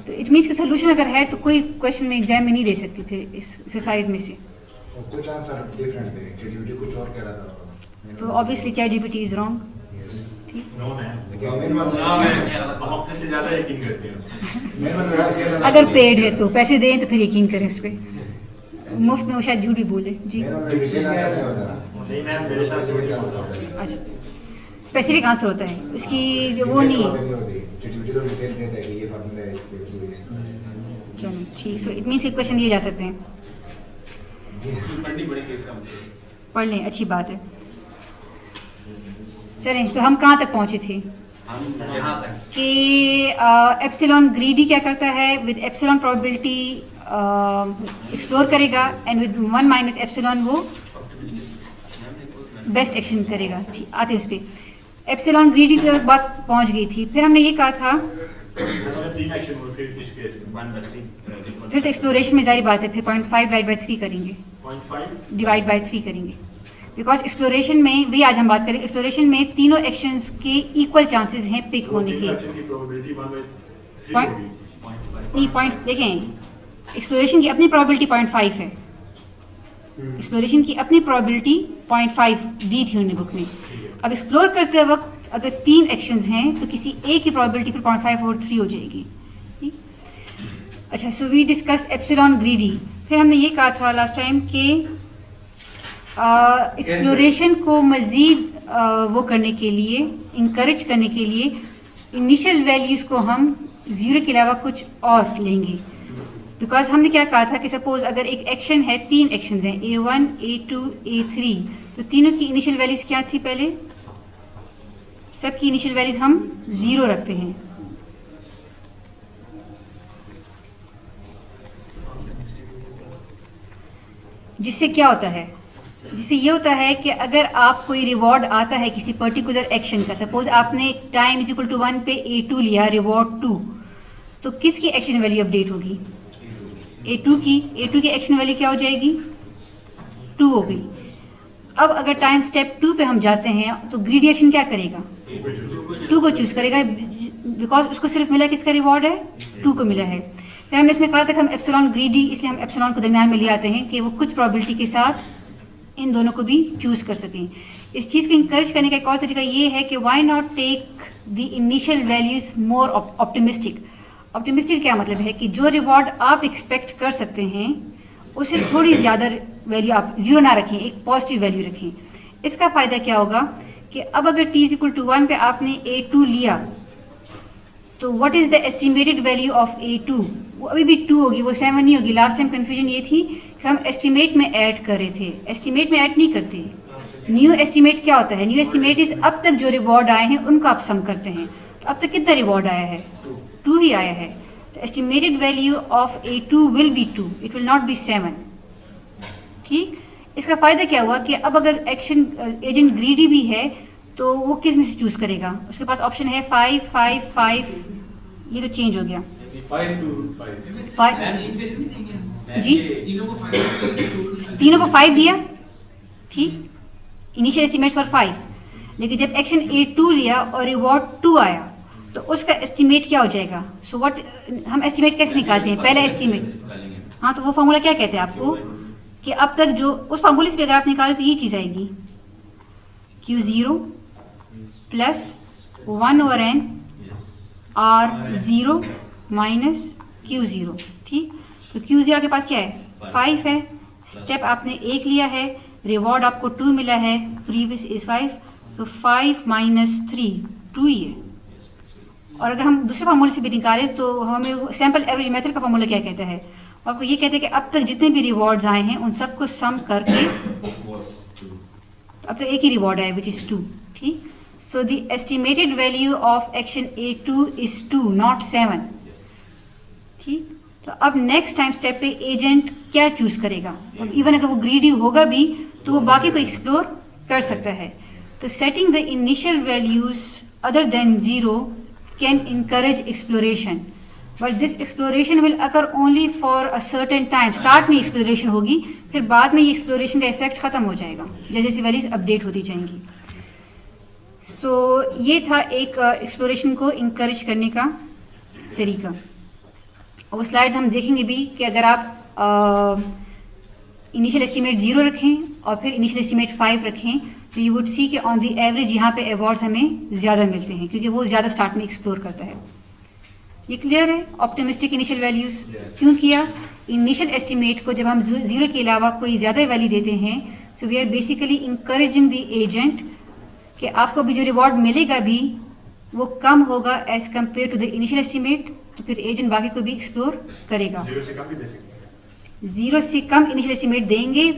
तो इट मीन्स का सोल्यूशन अगर है तो कोई क्वेश्चन में एग्जाम में नहीं दे सकती फिर इस एक्सरसाइज में से। कुछ आंसर डिफरेंट है, ChatGPT कुछ और कह रहा था। तो ऑब्वियसली ChatGPT इज रॉन्ग। ठीक, हम अपने से ज्यादा यकीन करते हैं। अगर पेड है तो पैसे दें तो फिर यकीन करें उस पर। मुफ्त में वो शायद झूठ भी बोले। जी, नहीं मैम, मेरे साथ से अच्छा, स्पेसिफिक आंसर होता है उसकी, वो नहीं है। चलो ठीक, सो इट मीन्स क्वेश्चन दिए जा सकते हैं, पढ़ लें, अच्छी बात है। चलें, तो हम कहाँ तक पहुँचे थे कि एप्सिलॉन ग्रीडी क्या करता है, विद एप्सिलॉन प्रोबेबिलिटी एक्सप्लोर करेगा एंड विद 1 माइनस एप्सिलॉन वो बेस्ट एक्शन करेगा। ठीक, आते हैं उस पर। एप्सिलॉन ग्रीडी तक बात पहुंच गई थी। फिर हमने ये कहा था फिर तो एक्सप्लोरेशन में जारी बात है, फिर 0.5 डिवाइड बाई 3 करेंगे, डिवाइड बाई 3 करेंगे, बिकॉज एक्सप्लोरेशन में भी आज हम बात करेंगे। एक्सप्लोरेशन में तीनों एक्शंस के इक्वल चांसेस हैं पिक होने के। नहीं, पॉइंट देखें, एक्सप्लोरेशन की अपनी प्रोबेबिलिटी 0.5 है। एक्सप्लोरेशन की अपनी प्रोबेबिलिटी 0.5 दी थी उन्होंने बुक में। अब एक्सप्लोर करते वक्त अगर 3 एक्शंस हैं तो किसी एक की प्रोबेबिलिटी फिर 0.5 और 3 हो जाएगी। अच्छा, so we discussed epsilon greedy. फिर हमने ये कहा था लास्ट टाइम कि एक्सप्लोरेशन को मज़ीद वो करने के लिए, इंकरेज करने के लिए इनिशियल वैल्यूज़ को हम 0 के अलावा कुछ और लेंगे, बिकॉज हमने क्या कहा था कि सपोज अगर एक एक्शन है, 3 एक्शन हैं A1, A2, A3, तो तीनों की इनिशियल वैल्यूज क्या थी? पहले सबकी इनिशियल वैल्यूज हम 0 रखते हैं। जिससे क्या होता है? जिससे ये होता है कि अगर आप कोई रिवॉर्ड आता है किसी पर्टिकुलर एक्शन का, सपोज आपने टाइम इज इक्वल टू 1 पे A2 लिया, रिवॉर्ड 2, तो किसकी एक्शन वैल्यू अपडेट होगी? A2 की। A2 की एक्शन वैल्यू क्या हो जाएगी? 2 हो गई। अब अगर टाइम स्टेप 2 पे हम जाते हैं तो ग्रीडी एक्शन क्या करेगा? 2 को चूज करेगा, बिकॉज उसको सिर्फ मिला किसका रिवॉर्ड है? 2 को मिला है। फिर हमने इसमें कहा था कि हम एप्सिलॉन ग्रीडी, इसलिए हम एप्सिलॉन को दरमियान में ले आते हैं कि वो कुछ प्रोबेबिलिटी के साथ इन दोनों को भी चूज कर सकें। इस चीज़ को इंकरेज करने का एक और तरीका ये है कि why not take the initial values more optimistic. Optimistic क्या मतलब है कि जो रिवॉर्ड आप एक्सपेक्ट कर सकते हैं उसे थोड़ी ज़्यादा वैल्यू आप 0 ना रखें, एक पॉजिटिव वैल्यू रखें। इसका फ़ायदा क्या होगा कि अब अगर t इक्वल टू 1 पे आपने A2 लिया, तो what is the estimated value of A2? वो अभी भी 2 होगी, वो 7 नहीं होगी। लास्ट टाइम कन्फ्यूजन ये थी कि हम एस्टिमेट में ऐड कर रहे थे, एस्टिमेट में ऐड नहीं करते। न्यू एस्टिमेट क्या होता है? न्यू एस्टिमेट इज अब तक जो रिवॉर्ड आए हैं उनको आप सम करते हैं। तो अब तक कितना रिवॉर्ड आया है? 2 ही आया है। तो estimated value of A2 will be 2, it will not be 7। ठीक। इसका फ़ायदा क्या हुआ कि अब अगर एक्शन एजेंट ग्रीडी भी है तो वो किस में से चूज़ करेगा? उसके पास ऑप्शन है 5, 5, 5, ये तो चेंज हो गया 5 to 5 जी, तीनों को 5 दिया। ठीक, इनिशियल एस्टिमेट्स फॉर 5, लेकिन जब एक्शन A2 लिया और रिवॉर्ड 2 आया तो उसका एस्टिमेट क्या हो जाएगा? सो व्हाट, हम एस्टिमेट कैसे निकालते हैं? पहला एस्टिमेट, हाँ, तो वो फॉर्मूला क्या कहते हैं आपको कि अब तक जो उस फॉर्मूले से भी अगर आप निकालो तो ये चीज़ आएगी Q0 plus 1/n R0 minus Q0। ठीक, तो Q0 के पास क्या है? 5 है। स्टेप आपने 1 लिया है, रिवॉर्ड आपको 2 मिला है, प्रीवियस इज 5, तो 5 माइनस 3 2 ही है। और अगर हम दूसरे फार्मूले से भी निकालें तो हमें सैम्पल एवरेज मेथड का फार्मूला क्या कहता है? आपको ये कहते हैं कि अब तक जितने भी रिवॉर्ड्स आए हैं उन सबको सम करके अब तक एक ही रिवॉर्ड आया विच इज़ 2। ठीक, so the estimated value of action A2 is 2 not 7। ठीक, तो अब नेक्स्ट टाइम स्टेप पे एजेंट क्या चूज करेगा? अब इवन अगर वो ग्रीडी होगा भी तो वो बाकी को एक्सप्लोर कर सकता है। तो setting the initial values other than 0 can encourage exploration, but this exploration will occur only for a certain time. Start में एक्सप्लोरेशन होगी, फिर बाद में ये एक्सप्लोरेशन का इफेक्ट खत्म हो जाएगा जैसे जैसे वैल्यूज अपडेट होती जाएंगी। सो ये था एक एक्सप्लोरेशन को इंकरेज करने का तरीका। और स्लाइड्स हम देखेंगे भी कि अगर आप इनिशियल एस्टिमेट 0 रखें और फिर इनिशियल एस्टिमेट 5 रखें तो यू वुड सी कि ऑन द एवरेज यहाँ पे अवार्ड्स हमें ज़्यादा मिलते हैं क्योंकि वो ज़्यादा स्टार्ट में एक्सप्लोर करता है। ये क्लियर है? ऑप्टिमिस्टिक इनिशियल वैल्यूज़ क्यों किया? इनिशियल एस्टिमेट को जब हम 0 के अलावा कोई ज़्यादा वैल्यू देते हैं, so we are basically encouraging the agent कि आपको भी जो रिवॉर्ड मिलेगा भी वो कम होगा as compare to the initial estimate, तो फिर एजेंट बाकी को भी एक्सप्लोर करेगा। 0 से कम भी दे सकते हैं। 0 से कम इनिशियल एस्टिमेट देंगे,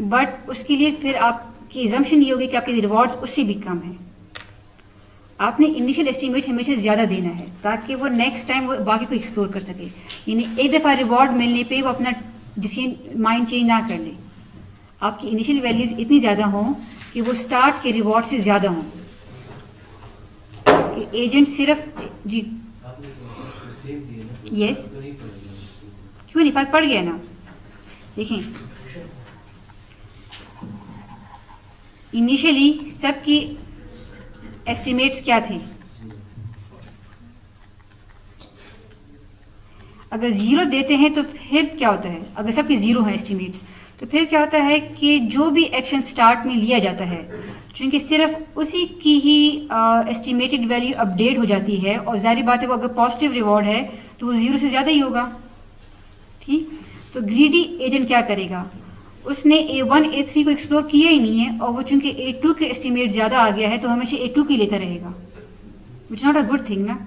बट उसके लिए फिर आपकी एजम्पशन ये होगी कि आपके रिवॉर्ड्स उससे भी कम है। आपने इनिशियल एस्टिमेट हमेशा ज़्यादा देना है ताकि वो नेक्स्ट टाइम वो बाकी को एक्सप्लोर कर सके। यानी एक दफ़ा रिवॉर्ड मिलने पे वो अपना डिसीजन माइंड चेंज ना कर ले। आपकी इनिशियल वैल्यूज़ इतनी ज़्यादा हों कि वो स्टार्ट के रिवॉर्ड से ज़्यादा हों कि एजेंट सिर्फ जी यस क्यों नहीं, फर्क पड़ गया ना। देखें, इनिशियली सबकी एस्टिमेट्स क्या थे? अगर 0 देते हैं तो फिर क्या होता है? अगर सबके 0 हैं एस्टिमेट्स तो फिर क्या होता है कि जो भी एक्शन स्टार्ट में लिया जाता है, चूँकि सिर्फ उसी की ही एस्टिमेटेड वैल्यू अपडेट हो जाती है और जाहिर बात है वो अगर पॉजिटिव रिवॉर्ड है तो वो 0 से ज़्यादा ही होगा। ठीक, तो ग्रीडी एजेंट क्या करेगा? उसने A1 A3 को एक्सप्लोर किया ही नहीं है और वो चूंकि A2 के एस्टिमेट ज़्यादा आ गया है तो हमेशा A2 की लेता रहेगा, which not a good thing ना।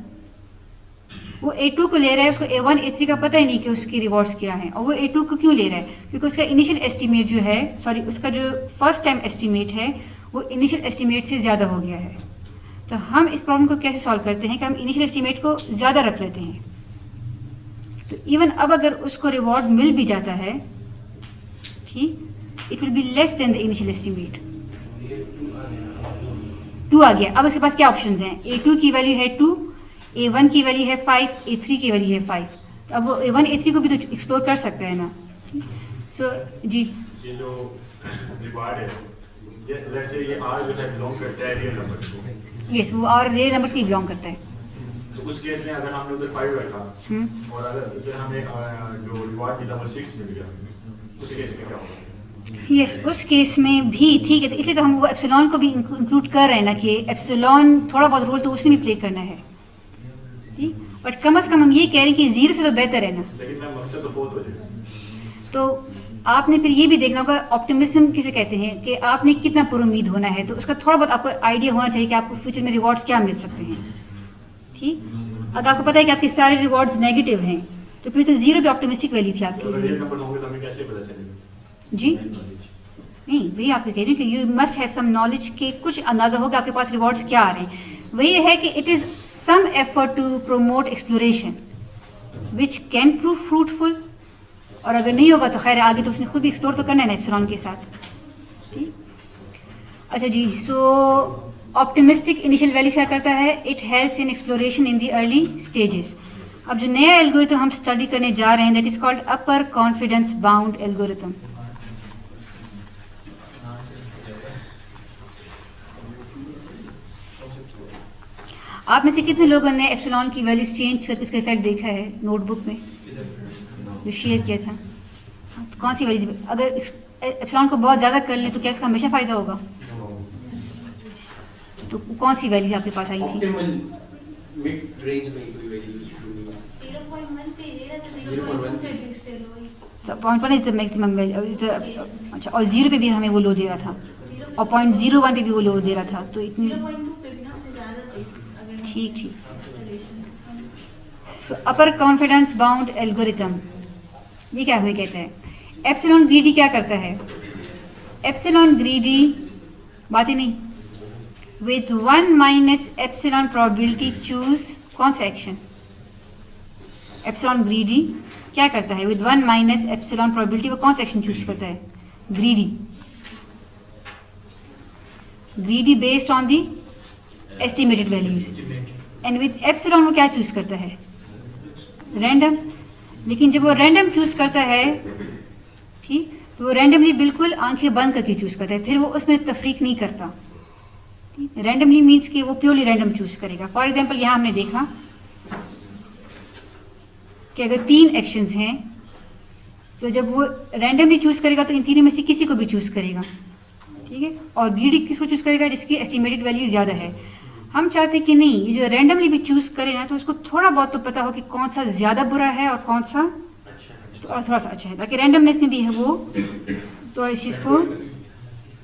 वो A2 को ले रहा है, उसको A1 A3 का पता ही नहीं कि उसकी रिवॉर्ड्स क्या हैं, और वो A2 को क्यों ले रहा है, क्योंकि उसका इनिशियल एस्टीमेट जो है, सॉरी उसका जो फर्स्ट टाइम एस्टीमेट है वो इनिशियल एस्टीमेट से ज़्यादा हो गया है। तो हम इस प्रॉब्लम को कैसे सॉल्व करते हैं कि हम इनिशियल एस्टीमेट को ज़्यादा रख लेते हैं। तो इवन अब अगर उसको रिवॉर्ड मिल भी जाता है, ठीक, it will be less than the initial estimate. 2 आ गया। अब उसके पास क्या ऑप्शंस हैं? A2 की वैल्यू है 2, A1 की वैल्यू है 5, A3 की वैल्यू है 5। तो अब वो A1 A3 को भी तो एक्सप्लोर कर सकता है ना। सो जी, ये जो रिवार्ड है, ये लेट्स से ये R जो है बिलोंग करता है रियल नंबर्स को। यस, वो और रियल नंबर्स की बिलोंग करता है। तो उस केस में अगर हमने उधर 5 रखा और अगर उधर हमें जो रिवार्ड मिला वो 6 मिल गया, उस केस में क्या होगा? यस, उस केस में भी ठीक है। तो इसलिए तो हम वो एप्सिलॉन को भी इंक्लूड कर रहे हैं ना, कि एप्सिलॉन थोड़ा बहुत रोल तो उसने भी प्ले करना है, ठीक। बट कम से कम हम ये कह रहे हैं कि 0 से तो बेहतर है ना। लेकिन मैं मकसद तो 4 हो जाए। तो आपने फिर ये भी देखना होगा, ऑप्टिमिज्म किसे कहते हैं, कि आपने कितना पुरुमीद होना है। तो उसका थोड़ा बहुत आपको आइडिया होना चाहिए कि आपको फ्यूचर में रिवॉर्ड्स क्या मिल सकते हैं, ठीक। अगर आपको पता है कि आपके सारे रिवॉर्ड्स नेगेटिव हैं, तो फिर तो 0 भी ऑप्टिमिस्टिक वैल्यू थी आपके अगर लिए। रियल नंबर होंगे तो हमें कैसे पता चलेगा? जी नहीं, वही आपको कह रही हूँ कि you must have some knowledge, के कुछ अंदाजा होगा आपके पास रिवॉर्ड्स क्या आ रहे हैं। वही है कि it is some effort to promote exploration which can prove fruitful, और अगर नहीं होगा तो खैर आगे तो उसने खुद भी एक्सप्लोर तो करना है ना एप्सिलॉन के साथ, ठीक। अच्छा जी, सो ऑप्टिमिस्टिक इनिशियल वैल्यू क्या करता है? It helps in exploration in the early stages. अब जो नया एल्गोरिथम हम स्टडी करने जा रहे हैं, that is called upper confidence bound algorithm. आप में से कितने लोगों ने एप्सिलॉन की वैल्यूज चेंज करके उसका इफेक्ट देखा है नोटबुक में जो शेयर किया था? तो कौन सी वैल्यूज, अगर एप्सिलॉन को बहुत ज़्यादा कर लें तो क्या उसका हमेशा फ़ायदा होगा? तो कौन सी वैल्यूज आपके पास आई थी? ऑप्टिमल मिड रेंज में कोई वैल्यूज 0.1 पे दे रहा था, 0.1 पे भी उससे लो ही। So 0.1 is the maximum value, is the, अच्छा, और 0 पे भी हमें वो लो दे रहा था, और 0.01 पे भी वो लो दे रहा था। तो इतनी 0.2 पे भी ना उससे ज़्यादा थे अगर ठीक ठीक। सो अपर कॉन्फिडेंस बाउंड एल्गोरिथम, ये क्या हमें कहता है? एप्सिलॉन ग्रीडी क्या करता है? एप्सिलॉन ग्रीडी बात ही नहीं, with 1 minus epsilon probability choose कौन सा एक्शन? एप्सिलॉन ग्रीडी क्या करता है? विद 1 माइनस एप्सिलॉन प्रोबेबिलिटी वो कौन सा एक्शन चूज करता है? Greedy. Greedy based on the estimated values, and with epsilon वो क्या चूज करता है? रैंडम। लेकिन जब वो रैंडम चूज करता है, ठीक, तो वो रैंडमली बिल्कुल आंखें बंद करके चूज करता है, फिर वो उसमें तफरीक नहीं करता। रैंडमली मीन्स कि वो प्योरली रैंडम चूज करेगा। फॉर एग्जाम्पल यहाँ हमने देखा कि अगर 3 एक्शंस हैं, तो जब वो रैंडमली चूज करेगा तो इन तीनों में से किसी को भी चूज करेगा, ठीक है। और ग्रीडी किसको चूज करेगा? जिसकी एस्टिमेटेड वैल्यू ज़्यादा है। हम चाहते हैं कि नहीं, ये जो रैंडमली भी चूज करे ना, तो उसको थोड़ा बहुत तो पता हो कि कौन सा ज़्यादा बुरा है और कौन सा और थोड़ा सा अच्छा है, ताकि रैंडमनेस में भी है वो थोड़ा इस चीज़ को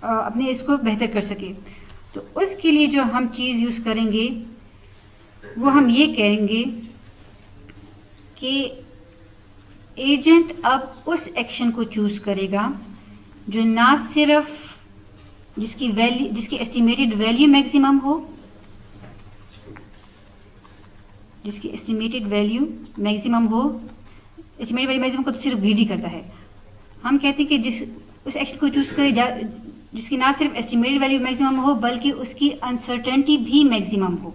अपने इसको बेहतर कर सके। तो उसके लिए जो हम चीज़ यूज़ करेंगे वो हम ये कहेंगे कि एजेंट अब उस एक्शन को चूज करेगा जो ना सिर्फ जिसकी एस्टिमेटेड वैल्यू मैक्सिमम हो, जिसकी एस्टिमेटेड वैल्यू मैक्सिमम हो। एस्टिमेटेड वैल्यू मैक्सिमम को तो सिर्फ ग्रीडी करता है। हम कहते हैं कि उस एक्शन को चूज करे जिसकी ना सिर्फ एस्टिमेटेड वैल्यू मैक्सिमम हो, बल्कि उसकी अनसर्टेनिटी भी मैक्सिमम हो।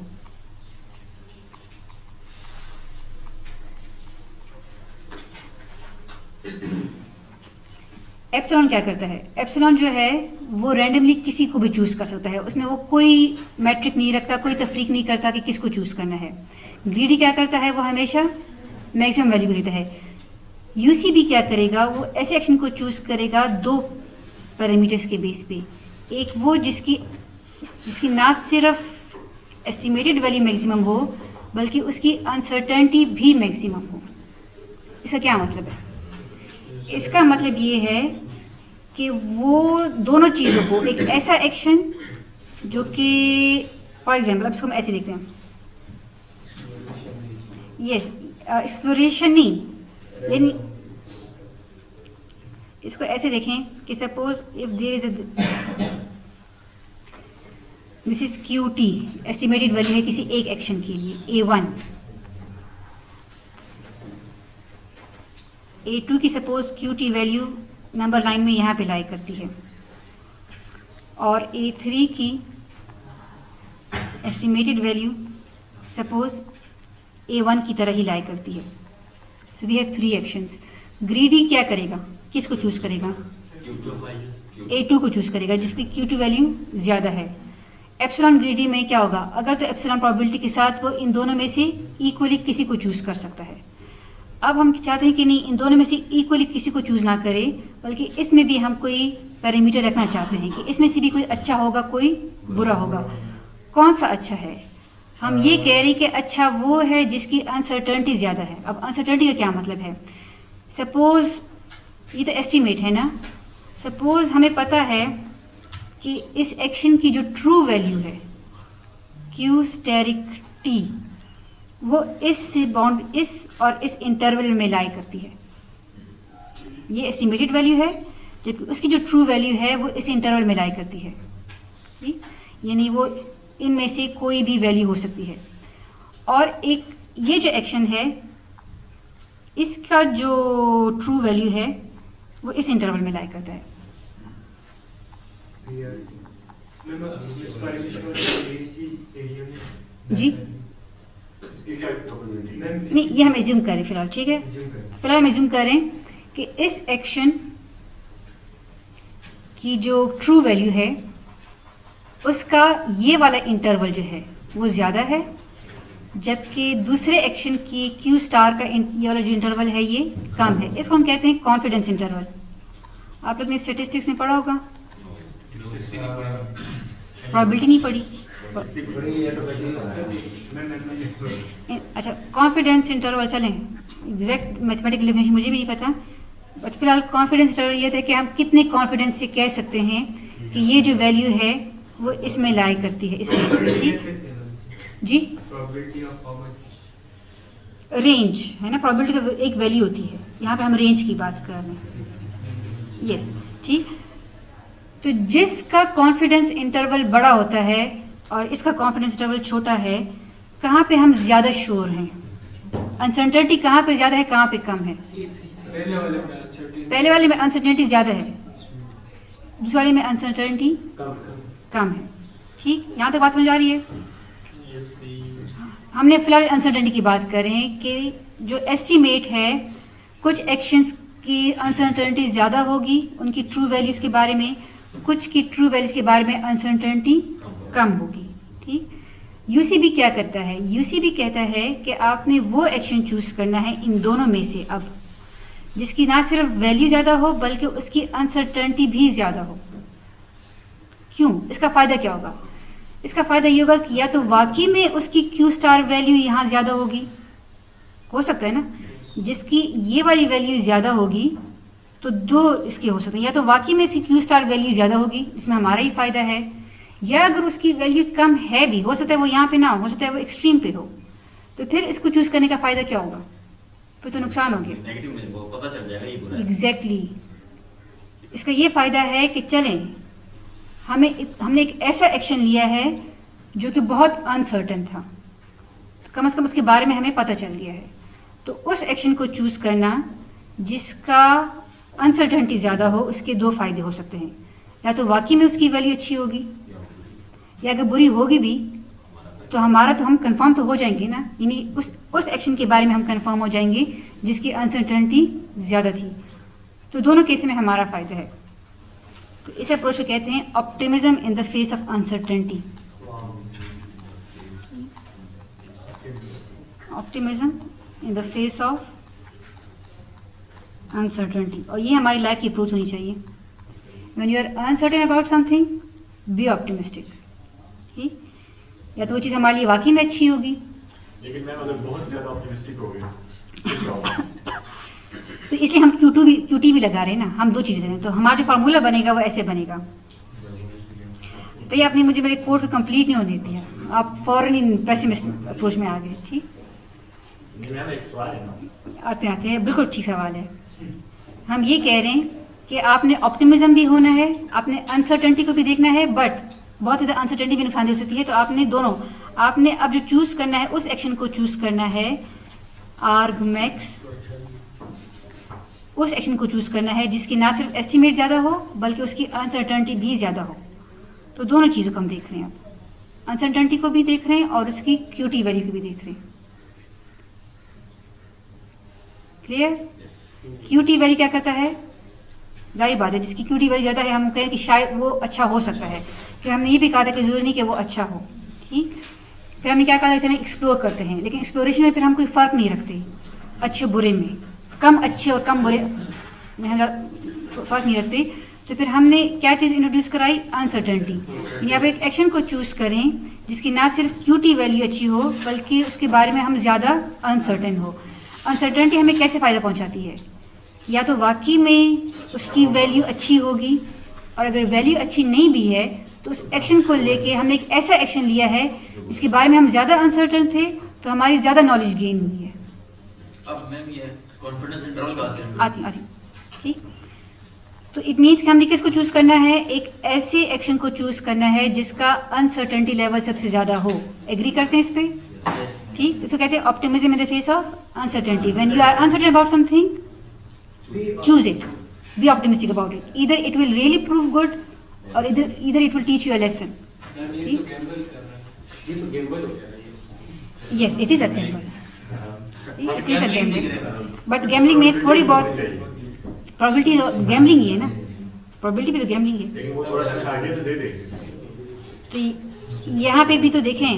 एप्सिलॉन क्या करता है? एप्सिलॉन जो है वो रैंडमली किसी को भी चूज कर सकता है, उसमें वो कोई मैट्रिक नहीं रखता, कोई तफरीक नहीं करता कि किसको चूज करना है। ग्रीडी क्या करता है? वो हमेशा मैक्सिमम वैल्यू को देता है। यूसीबी क्या करेगा? वो ऐसे एक्शन को चूज करेगा 2 पैरामीटर्स के बेस पे। एक वो जिसकी ना सिर्फ एस्टिमेटेड वैल्यू मैक्सिमम हो, बल्कि उसकी अनसर्टेनिटी भी मैक्सिमम हो। इसका क्या मतलब है? इसका मतलब ये है कि वो दोनों चीज़ों को, एक ऐसा एक्शन जो कि फॉर एग्जाम्पल अब इसको हम ऐसे देखते हैं, यस, एक्सप्लोरेशन नहीं, यानी इसको ऐसे देखें कि suppose if there is this is QT, estimated value है किसी एक एक्शन के लिए A1, A2 की suppose QT value number line में यहाँ पे लाई करती है, और A3 की एस्टिमेटेड वैल्यू सपोज A1 की तरह ही लाई करती है। So we have 3 actions. Greedy क्या करेगा, किसको चूज करेगा? A2 को चूज करेगा जिसकी QT वैल्यू ज़्यादा है। एप्सिलॉन ग्रीडी में क्या होगा, अगर तो एप्सिलॉन प्रोबेबिलिटी के साथ वो इन दोनों में से इक्वली किसी को चूज कर सकता है। अब हम चाहते हैं कि नहीं, इन दोनों में से इक्वली किसी को चूज ना करें, बल्कि इसमें भी हम कोई पैरामीटर रखना चाहते हैं कि इसमें से भी कोई अच्छा होगा, कोई बुरा होगा। कौन सा अच्छा है? हम ये कह रहे हैं कि अच्छा वो है जिसकी अनसर्टेनिटी ज़्यादा है। अब अनसर्टेनिटी का क्या मतलब है? सपोज ये तो एस्टिमेट है ना, सपोज हमें पता है कि इस एक्शन की जो ट्रू वैल्यू है Q स्टेरिक T, वो इस और इस इंटरवल में लाई करती है। ये एस्टिमेटेड वैल्यू है, जबकि उसकी जो ट्रू वैल्यू है वो इस इंटरवल में लाई करती है। ठीक, यानी वो इनमें से कोई भी वैल्यू हो सकती है। और एक ये जो एक्शन है, इसका जो ट्रू वैल्यू है वो इस इंटरवल में लाई करता है। जी नहीं, ये हम एज्यूम करें फिलहाल, ठीक है, फिलहाल हम एज्यूम करें कि इस एक्शन की जो ट्रू वैल्यू है उसका ये वाला इंटरवल जो है वो ज़्यादा है, जबकि दूसरे एक्शन की Q स्टार का ये वाला जो इंटरवल है ये कम है। इसको हम कहते हैं कॉन्फिडेंस इंटरवल। आप लोग ने स्टैटिस्टिक्स में पढ़ा होगा, प्रोबेबिलिटी नहीं पढ़ी? अच्छा, कॉन्फिडेंस इंटरवल, चलें एग्जैक्ट मैथमेटिकल डेफिनेशन मुझे भी नहीं पता, बट फिलहाल कॉन्फिडेंस इंटरवल ये था कि हम कितने कॉन्फिडेंस से कह सकते हैं कि ये जो वैल्यू है वो इसमें लाई करती है, इसमें। ठीक जी, रेंज है ना, प्रोबेबिलिटी तो एक वैल्यू होती है, यहाँ पे हम रेंज की बात कर रहे हैं। यस, ठीक। तो जिसका कॉन्फिडेंस इंटरवल बड़ा होता है और इसका कॉन्फिडेंस इंटरवल छोटा है, कहाँ पे हम ज़्यादा श्योर हैं? अनसर्टेनिटी कहाँ पे ज़्यादा है, कहाँ पे कम है? पहले वाले में अनसर्टेनिटी ज़्यादा है, दूसरे वाले में अनसर्टेनिटी कम है। ठीक, यहाँ तक बात समझ आ रही है? हमने फिलहाल अनसर्टेनिटी की बात कर रहे हैं कि जो एस्टिमेट है, कुछ एक्शंस की अनसर्टेनिटी ज़्यादा होगी उनकी ट्रू वैल्यूज़ के बारे में, कुछ की ट्रू वैल्यूज़ के बारे में अनसर्टेनिटी कम होगी। ठीक, यूसीबी क्या करता है? यूसीबी कहता है कि आपने वो एक्शन चूज करना है इन दोनों में से अब जिसकी ना सिर्फ वैल्यू ज़्यादा हो बल्कि उसकी अनसर्टेनिटी भी ज़्यादा हो। क्यों? इसका फ़ायदा क्या होगा? इसका फ़ायदा ये होगा कि या तो वाकई में उसकी Q स्टार वैल्यू यहाँ ज़्यादा होगी, हो सकता है ना, जिसकी ये वाली वैल्यू ज़्यादा होगी तो दो इसके हो सकते हैं, या तो वाकई में इसकी Q स्टार वैल्यू ज़्यादा होगी, इसमें हमारा ही फ़ायदा है, या अगर उसकी वैल्यू कम है भी, हो सकता है वो यहाँ पे ना हो सकता है वो एक्सट्रीम पे हो, तो फिर इसको चूज़ करने का फ़ायदा क्या होगा? फिर तो नुकसान हो गया। नेगेटिव में वो पता चल जाएगा ये बुरा है। एग्जैक्टली, इसका ये फ़ायदा है कि चलें हमने एक ऐसा एक्शन लिया है जो कि बहुत अनसर्टन था, तो कम से कम उसके बारे में हमें पता चल गया है, तो उस एक्शन को चूज़ करना जिसका अनसर्टनिटी ज़्यादा हो, उसके दो फ़ायदे हो सकते हैं, या तो वाकई में उसकी वैल्यू अच्छी होगी, या अगर बुरी होगी भी तो हमारा तो हम कंफर्म तो हो जाएंगे ना, यानी उस एक्शन के बारे में हम कंफर्म हो जाएंगे जिसकी अनसर्टनिटी ज़्यादा थी, तो दोनों केस में हमारा फ़ायदा है। तो इस अप्रोच को कहते हैं optimism in the face of uncertainty. Optimism in the face of uncertainty, और ये हमारी लाइफ की अप्रोच होनी चाहिए। When you are uncertain about something, be optimistic. ठीक, या तो वो चीज़ हमारे लिए वाकई में अच्छी होगी, लेकिन मैम अगर बहुत ज़्यादा ऑप्टिमिस्टिक हो गए तो इसलिए हम QT भी लगा रहे हैं ना, हम दो चीज़ें हैं, तो हमारा जो फार्मूला बनेगा वो ऐसे बनेगा। तो ये आपने मुझे मेरे कोड को कंप्लीट नहीं होने दिया, आप फौरन इन पेसिमिस्ट अप्रोच में आ गए। ठीक, मैम एक सवाल है ना, आते हैं, बिल्कुल ठीक सवाल है। हम ये कह रहे हैं कि आपने ऑप्टिमिज्म भी होना है, आपने अनसर्टेनिटी को भी देखना है, बट बहुत ज़्यादा अनसर्टेनिटी भी नुकसान दे सकती है। तो आपने दोनों, आपने अब जो चूज़ करना है उस एक्शन को चूज़ करना है, आर्गमैक्स, उस एक्शन को चूज़ करना है जिसकी ना सिर्फ एस्टिमेट ज़्यादा हो बल्कि उसकी अनसर्टेनिटी भी ज़्यादा हो। तो दोनों चीज़ों को हम देख रहे हैं, अब अनसर्टेनिटी को भी देख रहे हैं और उसकी क्यूटी वैल्यू को भी देख रहे हैं। क्लियर? क्यूटी वैल्यू क्या करता है? जाहिर बात है, जिसकी क्यूटी वैल्यू ज़्यादा है हम कहें कि शायद वो अच्छा हो सकता है। फिर हमने ये भी कहा था कि ज़रूरी नहीं कि वो अच्छा हो, ठीक। फिर हमने क्या कहा, चलें एक्सप्लोर करते हैं, लेकिन एक्सप्लोरेशन में फिर हम कोई फ़र्क नहीं रखते अच्छे बुरे में, कम अच्छे और कम बुरे में हम फ़र्क नहीं रखते। तो फिर हमने क्या चीज़ इंट्रोड्यूस कराई? अनसर्टेनिटी। या आप एक एक्शन को चूज़ करें जिसकी ना सिर्फ क्यूटी वैल्यू अच्छी हो बल्कि उसके बारे में हम ज़्यादा अनसर्टेन हो। अनसर्टेनिटी हमें कैसे फ़ायदा पहुंचाती है? या तो वाकई में उसकी वैल्यू अच्छी होगी, और अगर वैल्यू अच्छी नहीं भी है तो उस एक्शन को लेके हमने एक ऐसा एक्शन लिया है जिसके बारे में हम ज़्यादा अनसर्टन थे, तो हमारी ज़्यादा नॉलेज गेन हुई है। अब मैम ये कॉन्फिडेंस इंटरवल कहाँ से आती ठीक। तो इट मीन्स कि हमने किसको चूज़ करना है? एक ऐसे एक्शन को चूज़ करना है जिसका अनसर्टेनिटी लेवल सबसे ज़्यादा हो। एग्री करते हैं इस पर? ठीक। इसको कहते हैं optimism in the face of uncertainty. When you are uncertain about something, choose it, be optimistic about it. Either it will really prove good or either it will teach you a lesson. ये तो Gamble हो गया ना। Yes, it is a gamble. It is a gamble. But gambling में थोड़ी बहुत probability तो gambling ही है ना, probability भी तो gambling है। लेकिन वो थोड़ा सा आइडिया तो दे दे। तो यहाँ पे भी तो देखें,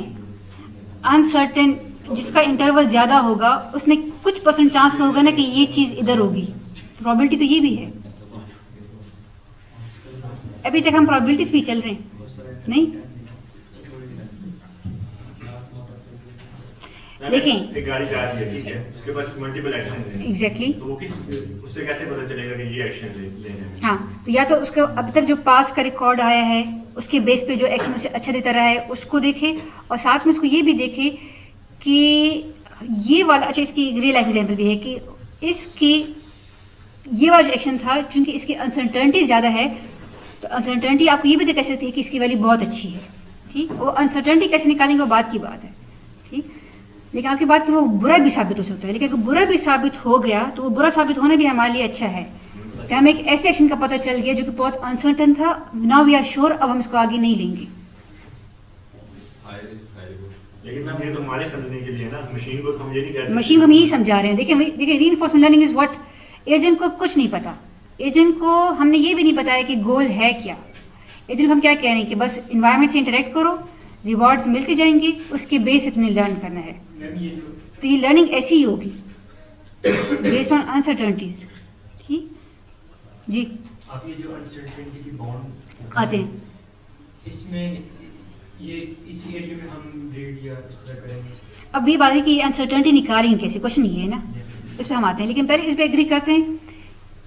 अनसर्टेन जिसका इंटरवल ज़्यादा होगा उसमें कुछ परसेंट चांस होगा ना कि ये चीज़ इधर होगी, तो प्रोबेबिलिटी तो ये भी है। अभी तक हम प्रोबेबिलिटीज भी चल रहे हैं, नहीं? देखें, एक गाड़ी जा रही है, ठीक है, उसके पास मल्टीपल एक्शन है। एग्जैक्टली। तो वो उससे कैसे पता चलेगा कि ये एक्शन लेने में? हाँ, तो या तो उसका अब तक जो पास्ट का रिकॉर्ड आया है उसके बेस पे जो एक्शन उसे अच्छा देता रहा है उसको देखे, और साथ में उसको ये भी देखे कि ये वाला, अच्छा इसकी रियल लाइफ एग्जाम्पल भी है कि इसकी ये वाला जो एक्शन था, चूंकि इसकी अनसर्टेनिटी ज़्यादा है, तो अनसर्टेनिटी आपको ये भी कह सकती है कि इसकी वैल्यू बहुत अच्छी है, ठीक। वो अनसर्टेनिटी कैसे निकालेंगे वो बात की बात है, ठीक। लेकिन आपकी बात कि वो बुरा भी साबित हो सकता है, लेकिन अगर बुरा भी साबित हो गया तो वो बुरा साबित होना भी हमारे लिए अच्छा है कि हमें एक ऐसे एक्शन का पता चल गया जो कि बहुत अनसर्टन था। नाउ वी आर श्योर, अब हम इसको आगे नहीं लेंगे। लेकिन मैम ये तो हमारे समझने के लिए ना, मशीन को तो हम ये नहीं कह सकते। मशीन को हम यही समझा रहे हैं। देखिए reinforcement learning is what, agent को कुछ नहीं पता, एजेंट को हमने ये भी नहीं बताया कि गोल है क्या। एजेंट को हम क्या कह रहे हैं कि बस इन्वायरमेंट से इंटरेक्ट करो, रिवॉर्ड्स मिलते जाएंगे, उसके बेस पे तुम्हें लर्न करना है। तो ये लर्निंग ऐसी ही होगी बेस्ड ऑन अनसर्टेनिटीज, ठीक जी। आप ये जो अनसर्टेनिटी की बाउंड आते हैं, इसमें ये इस एरिया में हम ग्रेड या इस तरह करेंगे। अब ये बात है कि अनसर्टेनिटी निकालेंगे कैसे, क्वेश्चन ये है ना, इस पर हम आते हैं। लेकिन पहले इस पर एग्री करते हैं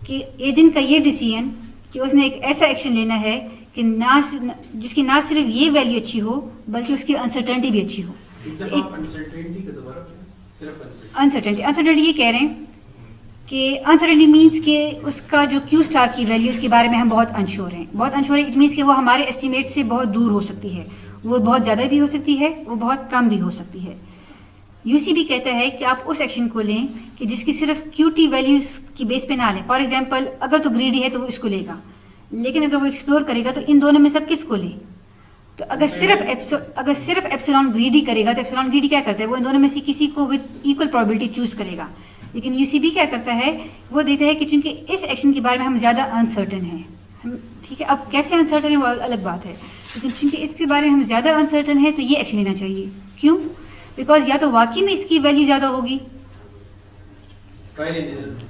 कि एजेंट का ये डिसीजन कि उसने एक ऐसा एक्शन लेना है कि जिसकी ना सिर्फ ये वैल्यू अच्छी हो बल्कि उसकी अनसर्टेनिटी भी अच्छी हो। अनसर्टेनिटी ये कह रहे हैं कि अनसर्टेनिटी मीन्स कि उसका जो क्यू स्टार की वैल्यू, उसके बारे में हम बहुत अनश्योर हैं। बहुत अनश्योर है, इट मीन्स कि वो हमारे एस्टिमेट से बहुत दूर हो सकती है, वो बहुत ज़्यादा भी हो सकती है, वो बहुत कम भी हो सकती है। यूसीबी कहता है कि आप उस एक्शन को लें कि जिसकी सिर्फ क्यूटी वैल्यूज़ की बेस पे ना लें। फॉर एग्जांपल, अगर तो ग्रीडी है तो वो इसको लेगा, लेकिन अगर वो एक्सप्लोर करेगा तो इन दोनों में सब किसको ले? तो अगर सिर्फ एप्सिलॉन ग्रीडी करेगा तो एप्सिलॉन ग्रीडी क्या करता है? वो इन दोनों में से किसी को विद इक्वल प्रोबेबिलिटी चूज करेगा। लेकिन यूसीबी क्या करता है? वो देखता है कि चूंकि इस एक्शन के बारे में हम ज़्यादा अनसर्टन हैं, ठीक है। अब कैसे अनसर्टन है वो अलग बात है, लेकिन चूंकि इसके बारे में हम ज़्यादा अनसर्टन है तो ये एक्शन लेना चाहिए। क्यों? बिकॉज या तो वाकई में इसकी वैल्यू ज़्यादा होगी,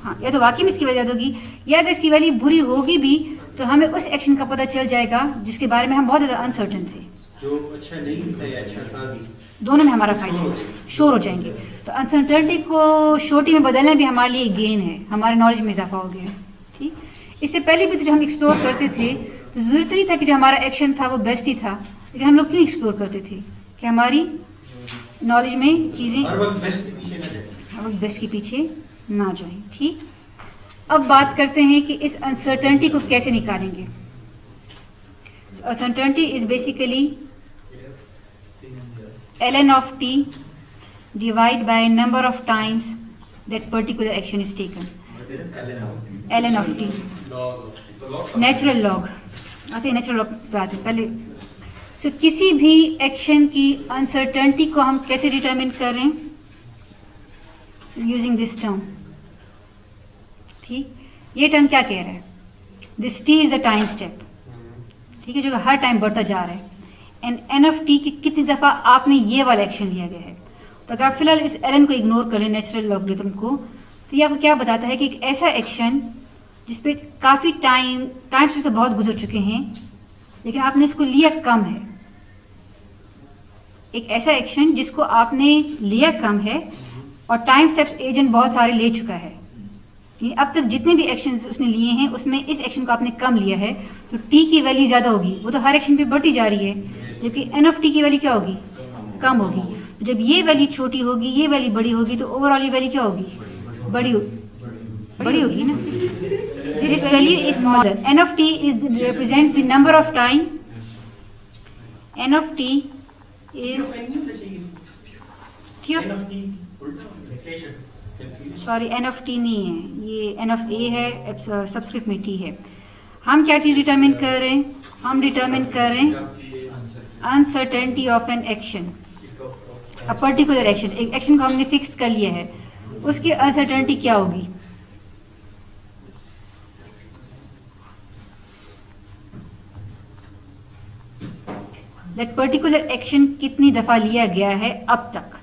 हाँ, या तो वाकई में इसकी वैल्यू ज़्यादा होगी, या अगर इसकी वैल्यू बुरी होगी भी तो हमें उस एक्शन का पता चल जाएगा जिसके बारे में हम बहुत ज़्यादा अनसर्टन थे। जो अच्छा नहीं था या अच्छा था भी, दोनों में हमारा फायदा, श्योर हो जाएंगे। तो अनसर्टेनिटी को श्योरिटी में बदलना भी हमारे लिए गेन है, हमारे नॉलेज में इजाफा हो गया, ठीक। इससे पहले भी तो जब हम एक्सप्लोर करते थे तो ज़रूरत नहीं था कि जो हमारा एक्शन था वो बेस्ट ही था, लेकिन हम लोग क्यों एक्सप्लोर करते थे? कि हमारी नॉलेज में चीज़ें, अब दस के पीछे ना जाएं, ठीक। अब बात करते हैं कि इस अनसर्टेनिटी को कैसे निकालेंगे। Uncertainty is basically ln of t divided by number of times that particular action is taken. ln of t, natural log आते हैं, नेचुरल लॉग पे आते हैं पहले। सो किसी भी एक्शन की अनसर्टेनिटी को हम कैसे डिटरमिन कर रहे हैं, यूजिंग दिस टर्म, ठीक। ये टर्म क्या कह रहा है, this T is the time step, ठीक है, जो हर टाइम बढ़ता जा रहा है। एंड एन ऑफ टी की कितनी दफ़ा आपने ये वाला एक्शन लिया गया है। तो अगर आप फिलहाल इस एल को इग्नोर कर लें, नेचुरल लॉगरिथम को, तो ये आपको क्या बताता है कि एक ऐसा एक्शन जिसपे काफ़ी टाइम्स में से बहुत गुजर चुके हैं, लेकिन आपने इसको लिया कम है। एक ऐसा एक्शन जिसको आपने लिया कम है और टाइम स्टेप्स एजेंट बहुत सारे ले चुका है। अब तक जितने भी एक्शंस उसने लिए हैं उसमें इस एक्शन को आपने कम लिया है, तो टी की वैल्यू ज़्यादा होगी, वो तो हर एक्शन पे बढ़ती जा रही है, जबकि एन ऑफ टी की वैल्यू क्या होगी, कम होगी। तो जब ये वैल्यू छोटी होगी, ये वैल्यू बड़ी होगी, तो ओवरऑल ये वैल्यू क्या होगी, बड़ी होगी ना। This value is smaller, N of T is represents the number of time, N of T is sorry N of T नहीं है, ये एन ऑफ ए है, सबस्क्रिप्ट में टी है। हम क्या चीज़ डिटरमिन कर रहे हैं, हम डिटरमिन कर रहे हैं uncertainty of an action, a particular action. एक एक्शन को हमने फिक्स कर लिया है, उसकी अनसर्टेनिटी क्या होगी। दैट पर्टिकुलर एक्शन कितनी दफ़ा लिया गया है अब तक।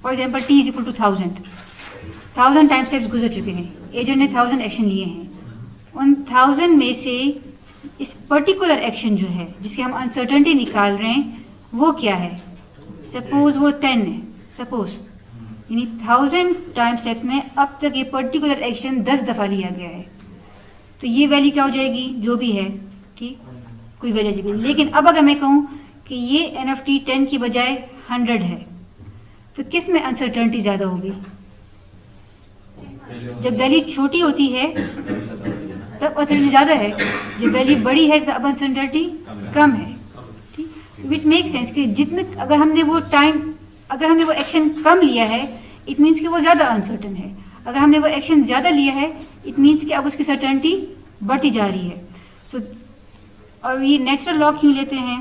For example T is equal to 1000 time steps गुजर चुके हैं, एजेंट ने 1000 एक्शन लिए हैं। उन 1000 में से इस पर्टिकुलर एक्शन जो है जिसकी हम अनसर्टेनिटी निकाल रहे हैं वो क्या है, सपोज वो 10 है, सपोज, यानी 1000 टाइम स्टेप्स में अब तक ये पर्टिकुलर एक्शन 10 दफ़ा लिया गया है, तो ये वैल्यू क्या हो जाएगी, जो भी है, ठीक, कोई वैल्यू आ जाएगी। लेकिन अब अगर मैं कहूँ कि ये एन ऑफ टी 10 की बजाय 100 है, तो किस में अनसर्टेनिटी ज़्यादा होगी। जब वैल्यू छोटी होती है तब अनसर्टेनिटी ज़्यादा है, जब वैल्यू बड़ी है तब अनसर्टेनिटी कम है, ठीक। विच मेक सेंस कि जितने अगर हमने वो एक्शन कम लिया है, इट मीन्स कि वो ज़्यादा अनसर्टन है। अगर हमने वो एक्शन ज़्यादा लिया है, इट मीन्स कि अब उसकी सर्टेनिटी बढ़ती जा रही है। सो और ये नेचुरल लॉ क्यों लेते हैं,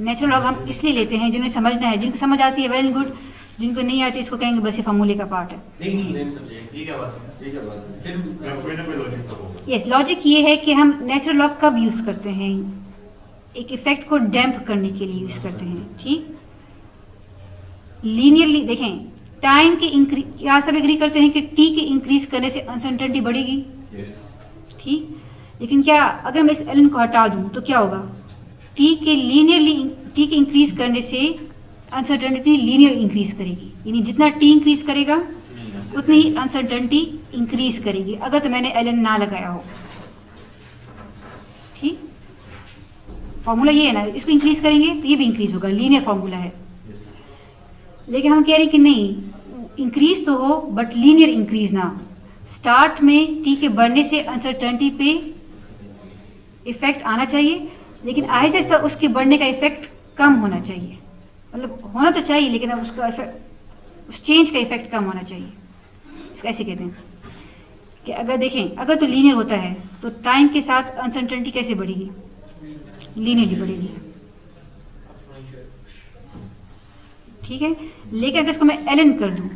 नेचुरल लॉग हम इसलिए लेते हैं जिन्हें समझना है, जिनको समझ आती है वेल गुड, जिनको नहीं आती इसको कहेंगे बस ये फार्मूले का पार्ट है। नहीं समझे, ठीक है बात, ठीक है बात। फिर कोई ना कोई लॉजिक तो होगा। यस, लॉजिक ये है कि हम नेचुरल लॉग कब यूज़ करते हैं, एक इफेक्ट को डैम्प करने के लिए यूज़ करते हैं, ठीक। लीनियरली देखें, टाइम के इंक्रीज, क्या सब एग्री करते हैं कि टी के इंक्रीज करने से अनसर्टेनिटी बढ़ेगी, ठीक। लेकिन क्या अगर मैं इस एल को हटा दूं तो क्या होगा, टी के इंक्रीज करने से अनसर्टेनिटी लीनियर इंक्रीज करेगी, यानी जितना टी इंक्रीज करेगा उतनी ही अनसर्टेनिटी इंक्रीज करेगी, अगर तो मैंने एल ना लगाया हो, ठीक। फॉर्मूला ये है ना, इसको इंक्रीज करेंगे तो ये भी इंक्रीज होगा, लीनियर फॉर्मूला है। लेकिन हम कह रहे हैं कि नहीं, इंक्रीज तो हो बट लीनियर इंक्रीज ना हो। स्टार्ट में टी के बढ़ने से अनसर्टेनिटी पे इफेक्ट आना चाहिए, लेकिन आहिस्ता आहिस्ता उसके बढ़ने का इफेक्ट कम होना चाहिए, मतलब होना तो चाहिए लेकिन अब उसका इफेक्ट, उस चेंज का इफेक्ट कम होना चाहिए। इसको ऐसे कहते हैं कि अगर देखें, अगर तो लीनियर होता है तो टाइम के साथ अनसर्टेनिटी कैसे बढ़ेगी, लीनियरली बढ़ेगी, ठीक है। लेकिन अगर इसको मैं एल कर दूं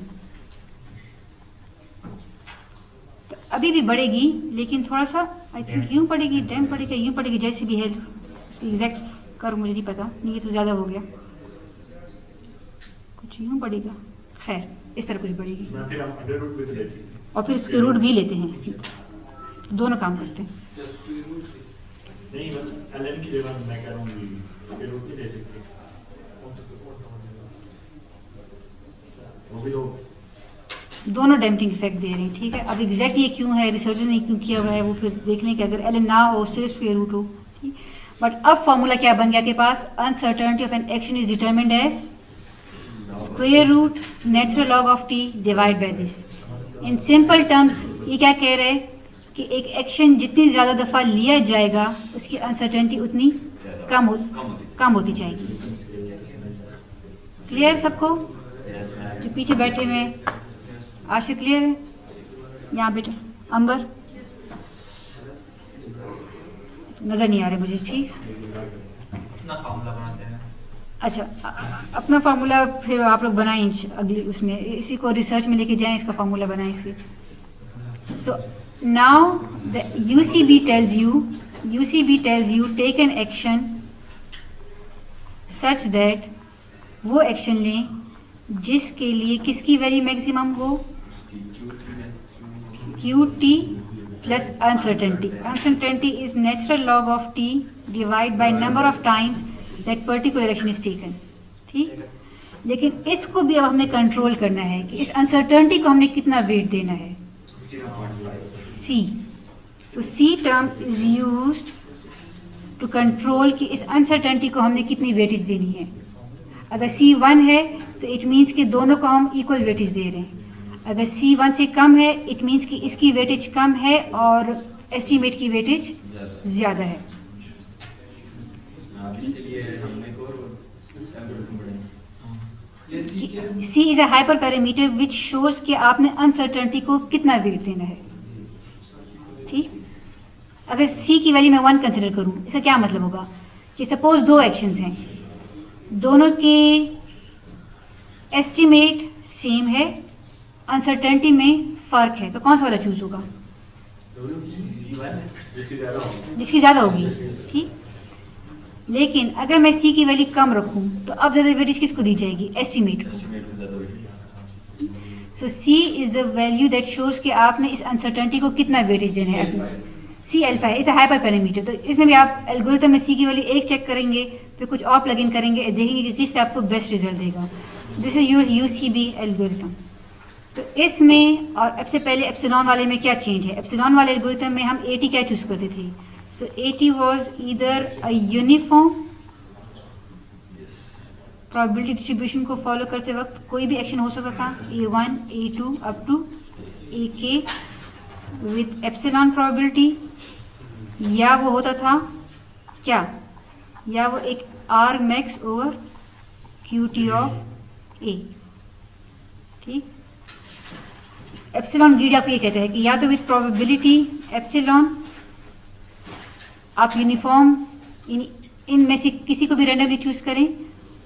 तो अभी भी बढ़ेगी, लेकिन थोड़ा सा आई थिंक यूं पड़ेगी, डैम पड़ेगा, यूं पड़ेगी, जैसे भी है, उसकी एग्जैक्ट कर मुझे नहीं पता, नहीं ये तो ज़्यादा हो गया, कुछ यूं पड़ेगा, खैर इस तरह कुछ बढ़ेगी, फिर हम अंडर रूट भी ले सकते हैं और फिर उसके रूट भी लेते हैं, दोनों काम करते हैं। नहीं, मतलब एलएन की जगह मैं कह रहा हूँ इसके रूट भी ले सकते हैं, वो भी तो दोनों डैम्पिंग इफेक्ट दे रहे हैं, ठीक है। अब एग्जैक्ट ये क्यों है, रिसर्चर ने क्यों किया हुआ है, वो फिर देख लें कि अगर एल ना हो सिर्फ स्क्वायर रूट हो, ठीक। बट अब फॉर्मूला क्या बन गया के पास, uncertainty of an action is determined as square root natural log of T divide by this. In simple terms ये क्या कह रहे हैं कि एक एक्शन जितनी ज़्यादा दफ़ा लिया जाएगा उसकी अनसर्टेनिटी उतनी कम होती जाएगी। क्लियर सबको? जो पीछे बैठे हुए हैं आशिक क्लियर है? यहाँ बेटा अंबर नज़र नहीं आ रहे मुझे, ठीक। अच्छा अपना फार्मूला फिर आप लोग बनाएं अगली उसमें, इसी को रिसर्च में लेके जाएं, इसका फार्मूला बनाएं इसके। So now the UCB tells you take an action such that वो एक्शन लें जिसके लिए किसकी वैल्यू मैक्सिमम हो, QT plus uncertainty is natural log of T divide by number of times that particular action is taken. ठीक, लेकिन इसको भी अब हमने कंट्रोल करना है कि इस अनसर्टेनिटी को हमने कितना वेट देना है, C। So C term is used to control कि इस अनसर्टेनिटी को हमने कितनी वेटेज देनी है। अगर C 1 है तो इट मीन्स कि दोनों को हम इक्वल वेटेज दे रहे हैं। अगर C 1 से कम है इट मीन्स कि इसकी वेटेज कम है और एस्टीमेट की वेटेज ज़्यादा है। C is a hyper parameter which shows कि आपने अनसर्टेनिटी को कितना वेट देना है। ठीक, अगर C की वैल्यू मैं 1 कंसिडर करूं, इसका क्या मतलब होगा कि सपोज दो एक्शंस हैं, दोनों के एस्टीमेट सेम है, अनसर्टेनिटी में फ़र्क है, तो कौन सा वाला चूज होगा? जिसकी ज़्यादा होगी। ठीक, लेकिन अगर मैं C की वैल्यू कम रखूं तो अब ज़्यादा वेटेज किसको दी जाएगी? एस्टीमेट को। सो C is the value that shows कि आपने इस अनसर्टेनिटी को कितना वेटेज देना है। C अल्फा है, इस हाइपर पैरामीटर। तो इसमें भी आप एल्गोरिथम में C की वैल्यू 1 चेक करेंगे, फिर कुछ और प्लग इन करेंगे, देखेंगे कि किस पे आपको बेस्ट रिजल्ट देगा। This is UCB algorithm. तो इसमें और अब से पहले एप्सिलॉन वाले में क्या चेंज है? एप्सिलॉन वाले एल्गोरिथम में हम AT क्या चूज करते थे? सो AT was either a uniform probability distribution को फॉलो करते वक्त कोई भी एक्शन हो सकता था, A1 A2 up to AK with epsilon probability, या वो होता था क्या, या वो एक R max over QT of A। ठीक, एप्सिलॉन ग्रीड आपको ये कहता है कि या तो विद प्रोबेबिलिटी एप्सिलॉन आप यूनिफॉर्म इनमें से किसी को भी रैंडमली चूज करें,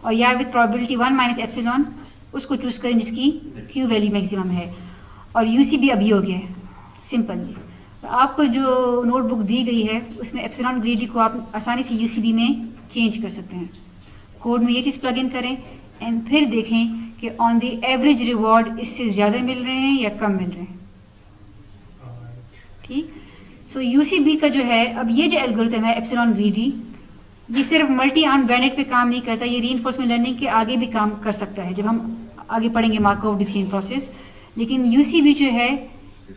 और या विद प्रोबेबिलिटी 1 माइनस एप्सिलॉन उसको चूज करें जिसकी Q वैल्यू मैक्सिमम है। और UCB अभी हो गया है सिंपल। तो आपको जो नोटबुक दी गई है उसमें एप्सिलॉन ग्रीडी को आप आसानी से UCB में चेंज कर सकते हैं। कोड में ये चीज़ प्लग इन करें एंड फिर देखें कि ऑन द एवरेज रिवॉर्ड इससे ज़्यादा मिल रहे हैं या कम मिल रहे हैं। ठीक, सो UCB का जो है, अब ये जो एल्गोरिथम है एप्सिलॉन ग्रीडी, ये सिर्फ मल्टी आर्म ब्रांडेड पे काम नहीं करता, ये रीइंफोर्समेंट लर्निंग के आगे भी काम कर सकता है जब हम आगे पढ़ेंगे मार्कोव डिसीजन प्रोसेस। लेकिन UCB जो है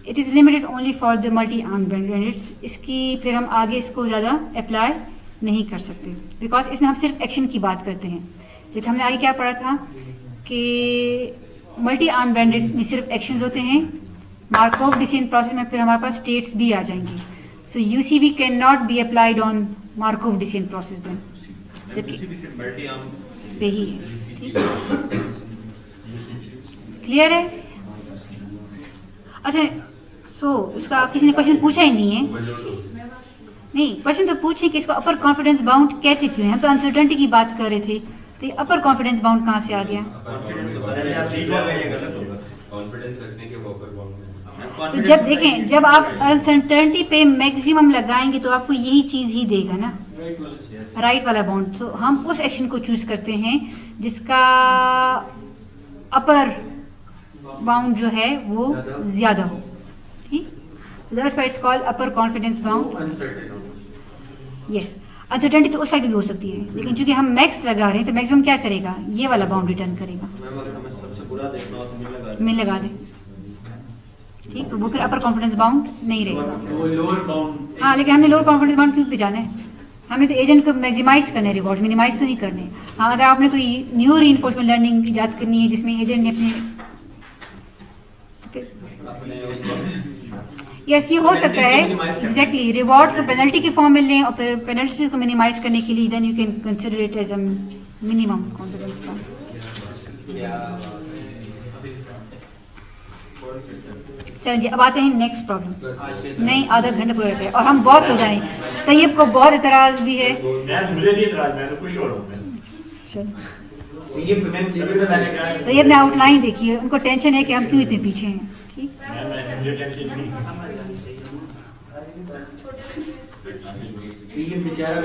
it is limited only for the multi arm bandits. इसकी फिर हम आगे इसको ज़्यादा अप्लाई नहीं कर सकते बिकॉज इसमें हम सिर्फ एक्शन की बात करते हैं। जैसे हमने आगे क्या पढ़ा था कि मल्टी आर्म ब्रांडेड में सिर्फ एक्शंस होते हैं, मार्कोव डिसीजन प्रोसेस में फिर हमारे पास स्टेट्स भी आ जाएंगे। So UCB can not be applied on Markov decision process then, जबकि पे ही है। क्लियर है? अच्छा, सो उसका किसी ने क्वेश्चन पूछा ही नहीं है। नहीं, क्वेश्चन तो पूछे कि इसको अपर कॉन्फिडेंस बाउंड कहते क्यों हैं? हम तो अनसर्टेनिटी की बात कर रहे थे, तो ये अपर कॉन्फिडेंस बाउंड कहाँ से आ गया? तो जब देखें, जब आप अनसर्टेनिटी पे मैक्सिमम लगाएंगे तो आपको यही चीज़ ही देगा ना, राइट वाला बाउंड। तो हम उस एक्शन को चूज करते हैं जिसका अपर बाउंड जो है वो ज़्यादा हो। ठीक, that's why it's called upper confidence bound. Yes, uncertainty तो उस साइड भी हो सकती है, लेकिन चूंकि हम मैक्स लगा रहे हैं तो मैक्सिमम क्या करेगा? ये वाला बाउंड रिटर्न करेगा। मैं लगा दें, ठीक, तो वो फिर अपर कॉन्फिडेंस बाउंड नहीं रहेगा। हाँ, लेकिन हमने लोअर कॉन्फिडेंस बाउंड क्यों पे जाना है? हमने तो एजेंट को मैक्सिमाइज करने रिवॉर्ड, मिनिमाइज तो नहीं करने। हाँ, अगर आपने कोई न्यू रीइंफोर्समेंट लर्निंग ईजाद करनी है जिसमें एजेंट ने अपने यस ये हो सकता है एग्जैक्टली रिवॉर्ड को पेनल्टी की फॉर्म में लें और फिर पेनल्टी को मिनिमाइज करने के लिए then you can consider it as a minimum confidence plan. चलिए जी, अब आते हैं नेक्स्ट प्रॉब्लम। नहीं, आधा घंटा पूरा रहता है और हम बहुत सो जाए। तैयब को बहुत एतराज़ भी है। मुझे नहीं एतराज़, मैं तो खुश हो रहा हूँ। तैयब ने आउटलाइन देखी है, उनको टेंशन है कि हम क्यों इतने पीछे हैं। ठीक, मुझे टेंशन नहीं।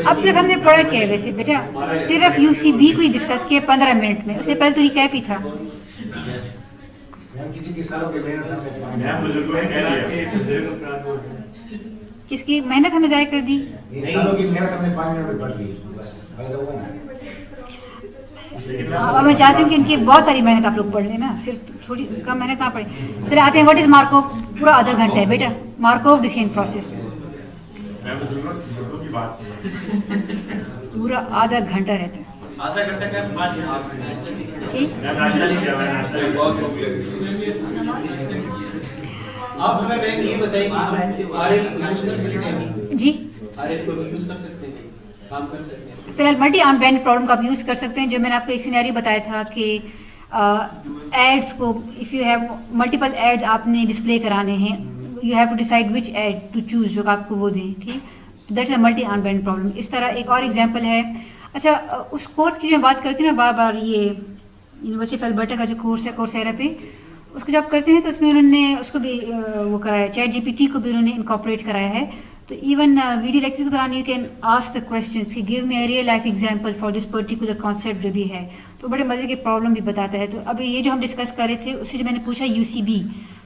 अब तक हमने पढ़ा क्या है वैसे बेटा? सिर्फ यूसीबी को ही डिस्कस किया 15 मिनट में, उससे पहले तो रिकैप ही था। किसी किसानों की मेहनत किसकी मेहनत हमने जाया कर दी? किसानों की मेहनत हमने 5 मिनट में पढ़ ली, बस फायदा हुआ ना। अब मैं चाहती हूँ कि इनकी बहुत सारी मेहनत आप लोग पढ़ लें ना, सिर्फ थोड़ी कम मेहनत ना पढ़े। चलिए आते हैं, व्हाट इज मार्कोव? पूरा आधा घंटा है बेटा, मार्कोव डिसीजन प्रोसेस पूरा आधा घंटा रहता है। आधा घंटा का आप हमें मैम ये बताइए कि आरएल यूज कर सकते हैं जी, आरएस को यूज कर सकते हैं, काम कर सकते हैं। फिलहाल मल्टी आर्म बैंड प्रॉब्लम का आप यूज़ कर सकते हैं। जो मैंने आपको एक सिनेरियो बताया था कि एड्स को if you have multiple ads आपने डिस्प्ले कराने हैं, you have to decide which ad to choose जो आपको वो दें। ठीक, that is a multi arm band problem. इस तरह एक और एग्जांपल है। अच्छा, उस कोर्स की जो मैं बात करती हूँ ना बार बार, ये यूनिवर्सिटी ऑफ एल्बर्टा का जो कोर्स है कोर्सेरा पे, उसको जब करते हैं तो उसमें उन्होंने उसको भी वो कराया, चैट जीपीटी को भी उन्होंने इनकॉर्पोरेट कराया है। तो इवन वीडियो लेक्चर के दौरान you can ask the questions कि give me a real life example for this particular concept जो भी है, तो बड़े मज़े के प्रॉब्लम भी बताता है। तो अभी ये जो हम डिस्कस कर रहे थे उससे जो मैंने पूछा यूसीबी,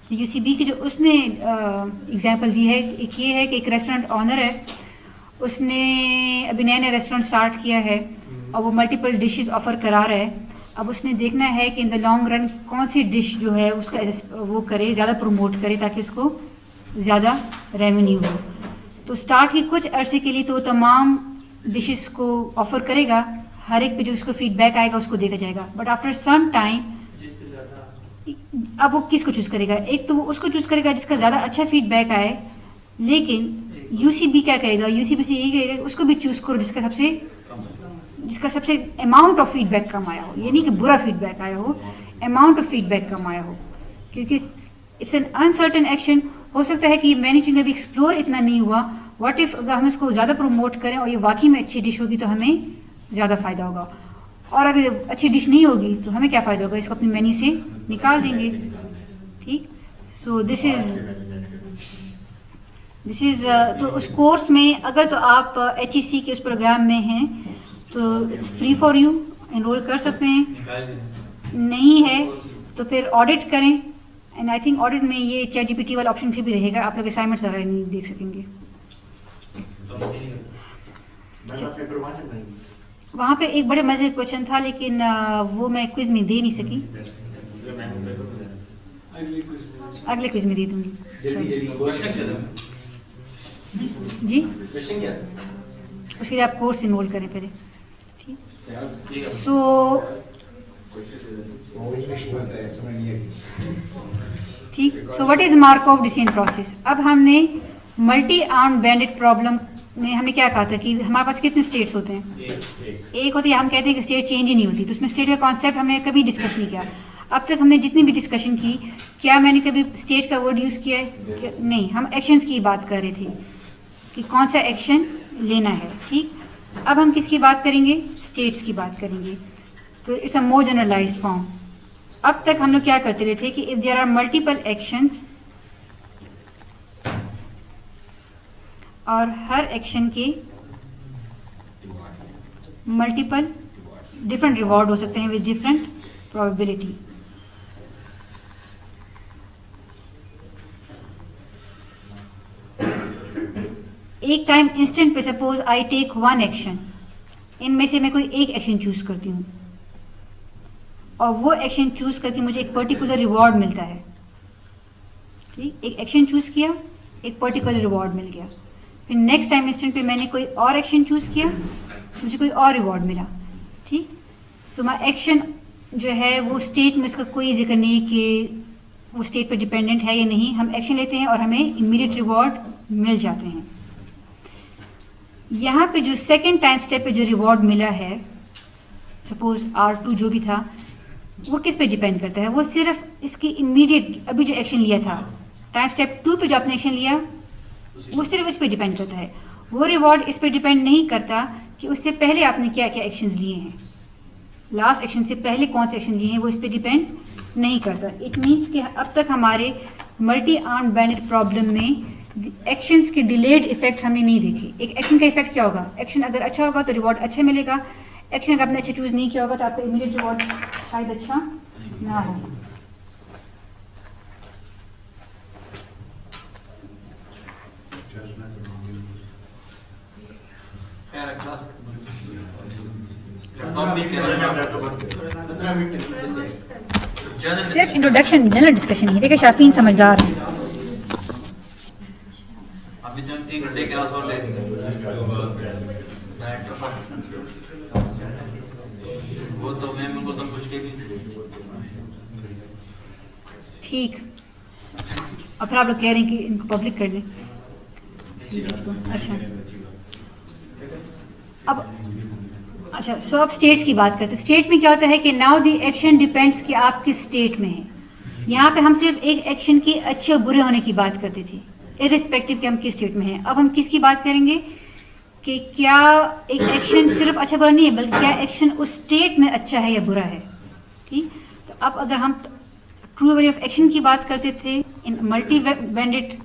तो यूसीबी की जो उसने एग्जांपल दी है, एक ये है कि एक रेस्टोरेंट ऑनर है, उसने अभी नया नया रेस्टोरेंट स्टार्ट किया है और वो मल्टीपल डिशेस ऑफ़र करा रहा है। अब उसने देखना है कि इन द लॉन्ग रन कौन सी डिश जो है उसका वो करे, ज़्यादा प्रमोट करे ताकि उसको ज़्यादा रेवेन्यू हो। तो स्टार्ट के कुछ अरसे के लिए तो वो तमाम डिशेस को ऑफ़र करेगा, हर एक पे जो उसको फीडबैक आएगा उसको देता जाएगा। बट आफ्टर सम टाइम अब वो किसको चूज़ करेगा? एक तो वो उसको चूज़ करेगा जिसका ज़्यादा अच्छा फीडबैक आए, लेकिन यूसीबी क्या कहेगा? यूसीबी से यही कहेगा उसको भी चूज़ करो जिसका सबसे अमाउंट ऑफ फीडबैक कम आया हो। ये नहीं कि बुरा फीडबैक आया हो, अमाउंट ऑफ फीडबैक कम आया हो, क्योंकि इट्स एन अनसर्टेन एक्शन। हो सकता है कि मैंने चूँकि अभी एक्सप्लोर इतना नहीं हुआ, व्हाट इफ़ अगर हम इसको ज़्यादा प्रमोट करें और ये वाकई में अच्छी डिश होगी तो हमें ज़्यादा फ़ायदा होगा, और अगर अच्छी डिश नहीं होगी तो हमें क्या फ़ायदा होगा? इसको अपने मेन्यू से निकाल देंगे। ठीक, सो दिस इज़ तो उस कोर्स में अगर तो आप HEC के उस प्रोग्राम में हैं तो it's free for you, enrol कर सकते हैं। नहीं है तो फिर ऑडिट करें, एंड आई थिंक ऑडिट में ये चैट जीपीटी वाला ऑप्शन फिर भी रहेगा, आप लोग असाइनमेंट्स वगैरह नहीं देख सकेंगे। वहाँ पे एक बड़े मज़े का क्वेश्चन था, लेकिन वो मैं क्विज में दे नहीं सकी, अगले क्विज में दे दूँगी। जी, उसके लिए आप कोर्स इनरोल करें पहले। ठीक, सो ठीक, सो what is Markov decision process? अब हमने मल्टी आर्म बैंडेड प्रॉब्लम में हमने क्या कहा था कि हमारे पास कितने स्टेट्स होते हैं? एक होती है, हम कहते हैं कि स्टेट चेंज ही नहीं होती, तो उसमें स्टेट का कॉन्सेप्ट हमने कभी डिस्कस नहीं किया। अब तक हमने जितनी भी डिस्कशन की, क्या मैंने कभी स्टेट का वर्ड यूज़ किया है? नहीं, हम एक्शंस की बात कर रहे थे कि कौन सा एक्शन लेना है। ठीक, अब हम किसकी बात करेंगे? स्टेट्स की बात करेंगे। तो it's a more generalized form. अब तक हम लोग क्या करते रहे थे कि if there are multiple actions और हर एक्शन के मल्टीपल डिफरेंट रिवॉर्ड हो सकते हैं विद डिफरेंट प्रोबेबिलिटी। एक टाइम इंस्टेंट पे suppose I take one action, इनमें से मैं कोई एक एक्शन चूज करती हूँ और वो एक्शन चूज करके मुझे एक पर्टिकुलर रिवॉर्ड मिलता है। ठीक, एक एक्शन चूज किया, एक पर्टिकुलर रिवॉर्ड मिल गया। फिर नेक्स्ट टाइम इंस्टेंट पे मैंने कोई और एक्शन चूज़ किया, मुझे कोई और रिवॉर्ड मिला, ठीक। सो माई एक्शन जो है वो स्टेट में उसका कोई जिक्र नहीं कि वो स्टेट पे डिपेंडेंट है या नहीं, हम एक्शन लेते हैं और हमें इमीडिएट रिवॉर्ड मिल जाते हैं। यहाँ पे जो सेकेंड टाइम स्टेप पे जो रिवॉर्ड मिला है, सपोज R2 जो भी था, वो किस पे डिपेंड करता है, वो सिर्फ इसकी इमीडिएट अभी जो एक्शन लिया था, टाइम स्टेप 2 पे जो आपने एक्शन लिया, वो सिर्फ इस पे डिपेंड करता है। वो रिवॉर्ड इस पे डिपेंड नहीं करता कि उससे पहले आपने क्या क्या एक्शंस लिए हैं, लास्ट एक्शन से पहले कौन से एक्शन लिए हैं, वो इस पे डिपेंड नहीं करता। इट मीन्स कि अब तक हमारे मल्टी आर्म बैंडेड प्रॉब्लम में एक्शंस के डिलेड इफेक्ट्स हमने नहीं देखे। एक एक्शन का इफेक्ट क्या होगा, एक्शन अगर अच्छा होगा तो रिवॉर्ड अच्छा मिलेगा, एक्शन अगर आपने अच्छा चूज नहीं किया होगा तो आपका इमीडिएट रिवॉर्ड शायद अच्छा ना हो। सिर्फ इंट्रोडक्शन, जनरल डिस्कशन ही। देखिए शाफीन समझदार है। अभी जो 3 घंटे क्लास और ले वो तो मैम उनको तो पूछ के भी ठीक। और फिर आप लोग कह रहे हैं कि इनको पब्लिक कर लें इसको। अच्छा अब अच्छा, सो अब स्टेट्स की बात करते हैं। स्टेट में क्या होता है कि नाउ द एक्शन डिपेंड्स कि आप किस स्टेट में हैं। यहाँ पे हम सिर्फ एक एक्शन की अच्छे और बुरे होने की बात करते थे, इरिस्पेक्टिव कि हम किस स्टेट में हैं। अब हम किसकी बात करेंगे कि क्या एक एक्शन सिर्फ अच्छा बुरा नहीं है, बल्कि क्या एक्शन उस स्टेट में अच्छा है या बुरा है, ठीक। तो अब अगर हम ट्रू वैल्यू ऑफ एक्शन की बात करते थे इन मल्टी बैंडेड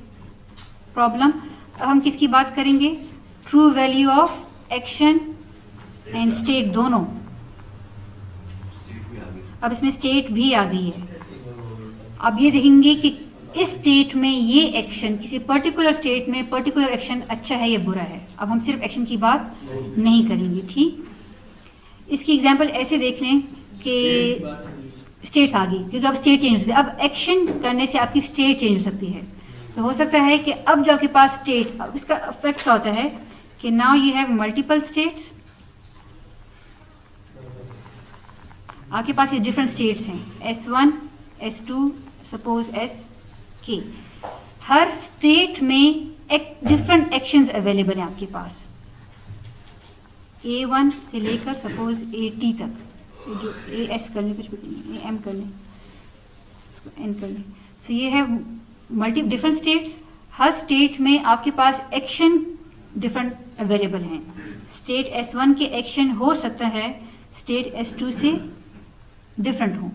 प्रॉब्लम, अब हम किसकी बात करेंगे, true value of action and state दोनों। अब इसमें स्टेट भी आ गई है। अब ये देखेंगे कि इस स्टेट में ये एक्शन, किसी पर्टिकुलर स्टेट में पर्टिकुलर एक्शन अच्छा है या बुरा है। अब हम सिर्फ एक्शन की बात नहीं करेंगे, ठीक। इसकी एग्जांपल ऐसे देख लें कि स्टेट्स आ गई, क्योंकि अब स्टेट चेंज हो सकती है। अब एक्शन करने से आपकी स्टेट चेंज हो सकती है। तो हो सकता है कि अब जो आपके पास स्टेट, अब इसका इफेक्ट क्या होता है कि now you have multiple states, आपके पास ये डिफरेंट स्टेट्स हैं, S1, S2, सपोज SK। हर स्टेट में एक डिफरेंट एक्शंस अवेलेबल हैं आपके पास, A1 से लेकर सपोज AT तक, तो जो AS कर लें, कुछ भी नहीं, AM कर लें, इसको N कर लें। सो ये है मल्टी डिफरेंट स्टेट्स। हर स्टेट में आपके पास एक्शन डिफरेंट अवेलेबल हैं। स्टेट S1 के एक्शन हो सकता है स्टेट S2 से डिफरेंट हो,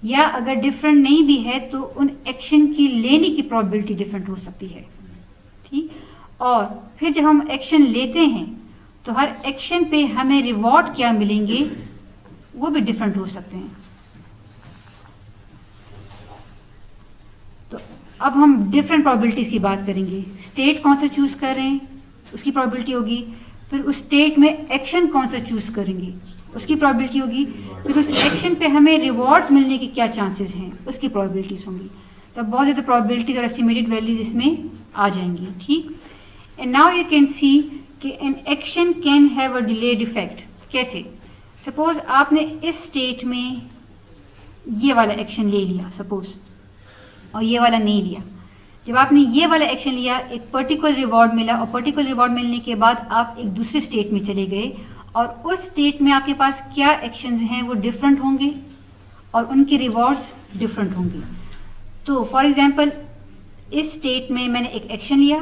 या अगर डिफरेंट नहीं भी है तो उन एक्शन की लेने की प्रोबेबिलिटी डिफरेंट हो सकती है, ठीक। और फिर जब हम एक्शन लेते हैं तो हर एक्शन पे हमें रिवॉर्ड क्या मिलेंगे वो भी डिफरेंट हो सकते हैं। तो अब हम डिफरेंट प्रोबेबिलिटीज की बात करेंगे। स्टेट कौन सा चूज कर रहे हैं उसकी प्रोबेबिलिटी होगी, फिर उस स्टेट में एक्शन कौन सा चूज करेंगे उसकी प्रोबेबिलिटी होगी, फिर उस एक्शन पे हमें रिवॉर्ड मिलने के क्या चांसेस हैं उसकी प्रोबेबिलिटीज होंगी। तो बहुत ज़्यादा प्रोबेबिलिटीज और एस्टिमेटेड वैल्यूज इसमें आ जाएंगी, ठीक। And now you can see कि an action can have a delayed effect. कैसे, सपोज आपने इस स्टेट में ये वाला एक्शन ले लिया सपोज, और ये वाला नहीं लिया। जब आपने ये वाला एक्शन लिया, एक पर्टिकुलर रिवॉर्ड मिला, और पर्टिकुलर रिवॉर्ड मिलने के बाद आप एक दूसरे स्टेट में चले गए, और उस स्टेट में आपके पास क्या एक्शंस हैं वो डिफरेंट होंगे और उनके रिवॉर्ड्स डिफरेंट होंगे। तो फॉर एग्जांपल इस स्टेट में मैंने एक एक्शन लिया,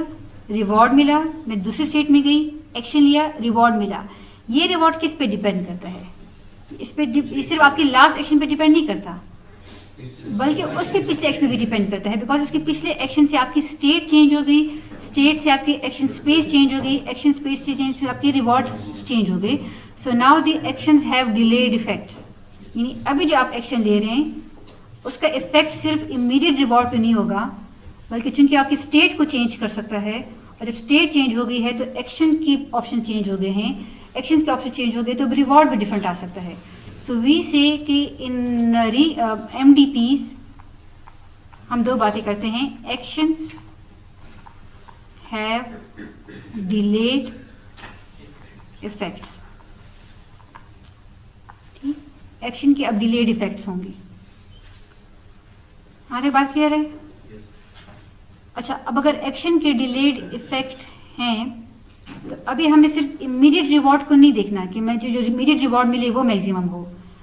रिवॉर्ड मिला, मैं दूसरे स्टेट में गई, एक्शन लिया, रिवॉर्ड मिला। ये रिवॉर्ड किस पे डिपेंड करता है, इस पे सिर्फ आपके लास्ट एक्शन पे डिपेंड नहीं करता, बल्कि उससे पिछले एक्शन पे भी डिपेंड करता है। बिकॉज उसके पिछले एक्शन से आपकी स्टेट चेंज हो गई, स्टेट से आपकी एक्शन स्पेस चेंज हो गई, एक्शन स्पेस से चेंज से आपके रिवॉर्ड चेंज हो गए। So now the actions have delayed effects, यानी अभी जो आप एक्शन ले रहे हैं उसका इफेक्ट सिर्फ इमीडिएट रिवॉर्ड पे नहीं होगा, बल्कि चूंकि आपकी स्टेट को चेंज कर सकता है, और जब स्टेट चेंज हो गई है तो एक्शन की ऑप्शन चेंज हो गए हैं, एक्शन के ऑप्शन चेंज हो गए तो रिवॉर्ड भी डिफरेंट आ सकता है। सो वी से कि इन MDPs हम दो बातें करते हैं, एक्शंस हैव डिलेड इफेक्ट्स। ठीक, एक्शन के अब डिलेड इफेक्ट्स होंगे। आगे बात क्लियर है? अच्छा, अब अगर एक्शन के डिलेड इफेक्ट हैं तो अभी हमने सिर्फ इमीडिएट रिवॉर्ड को नहीं देखना कि मैं जो इमीडिएट रिवॉर्ड मिले वो मैक्सिमम हो,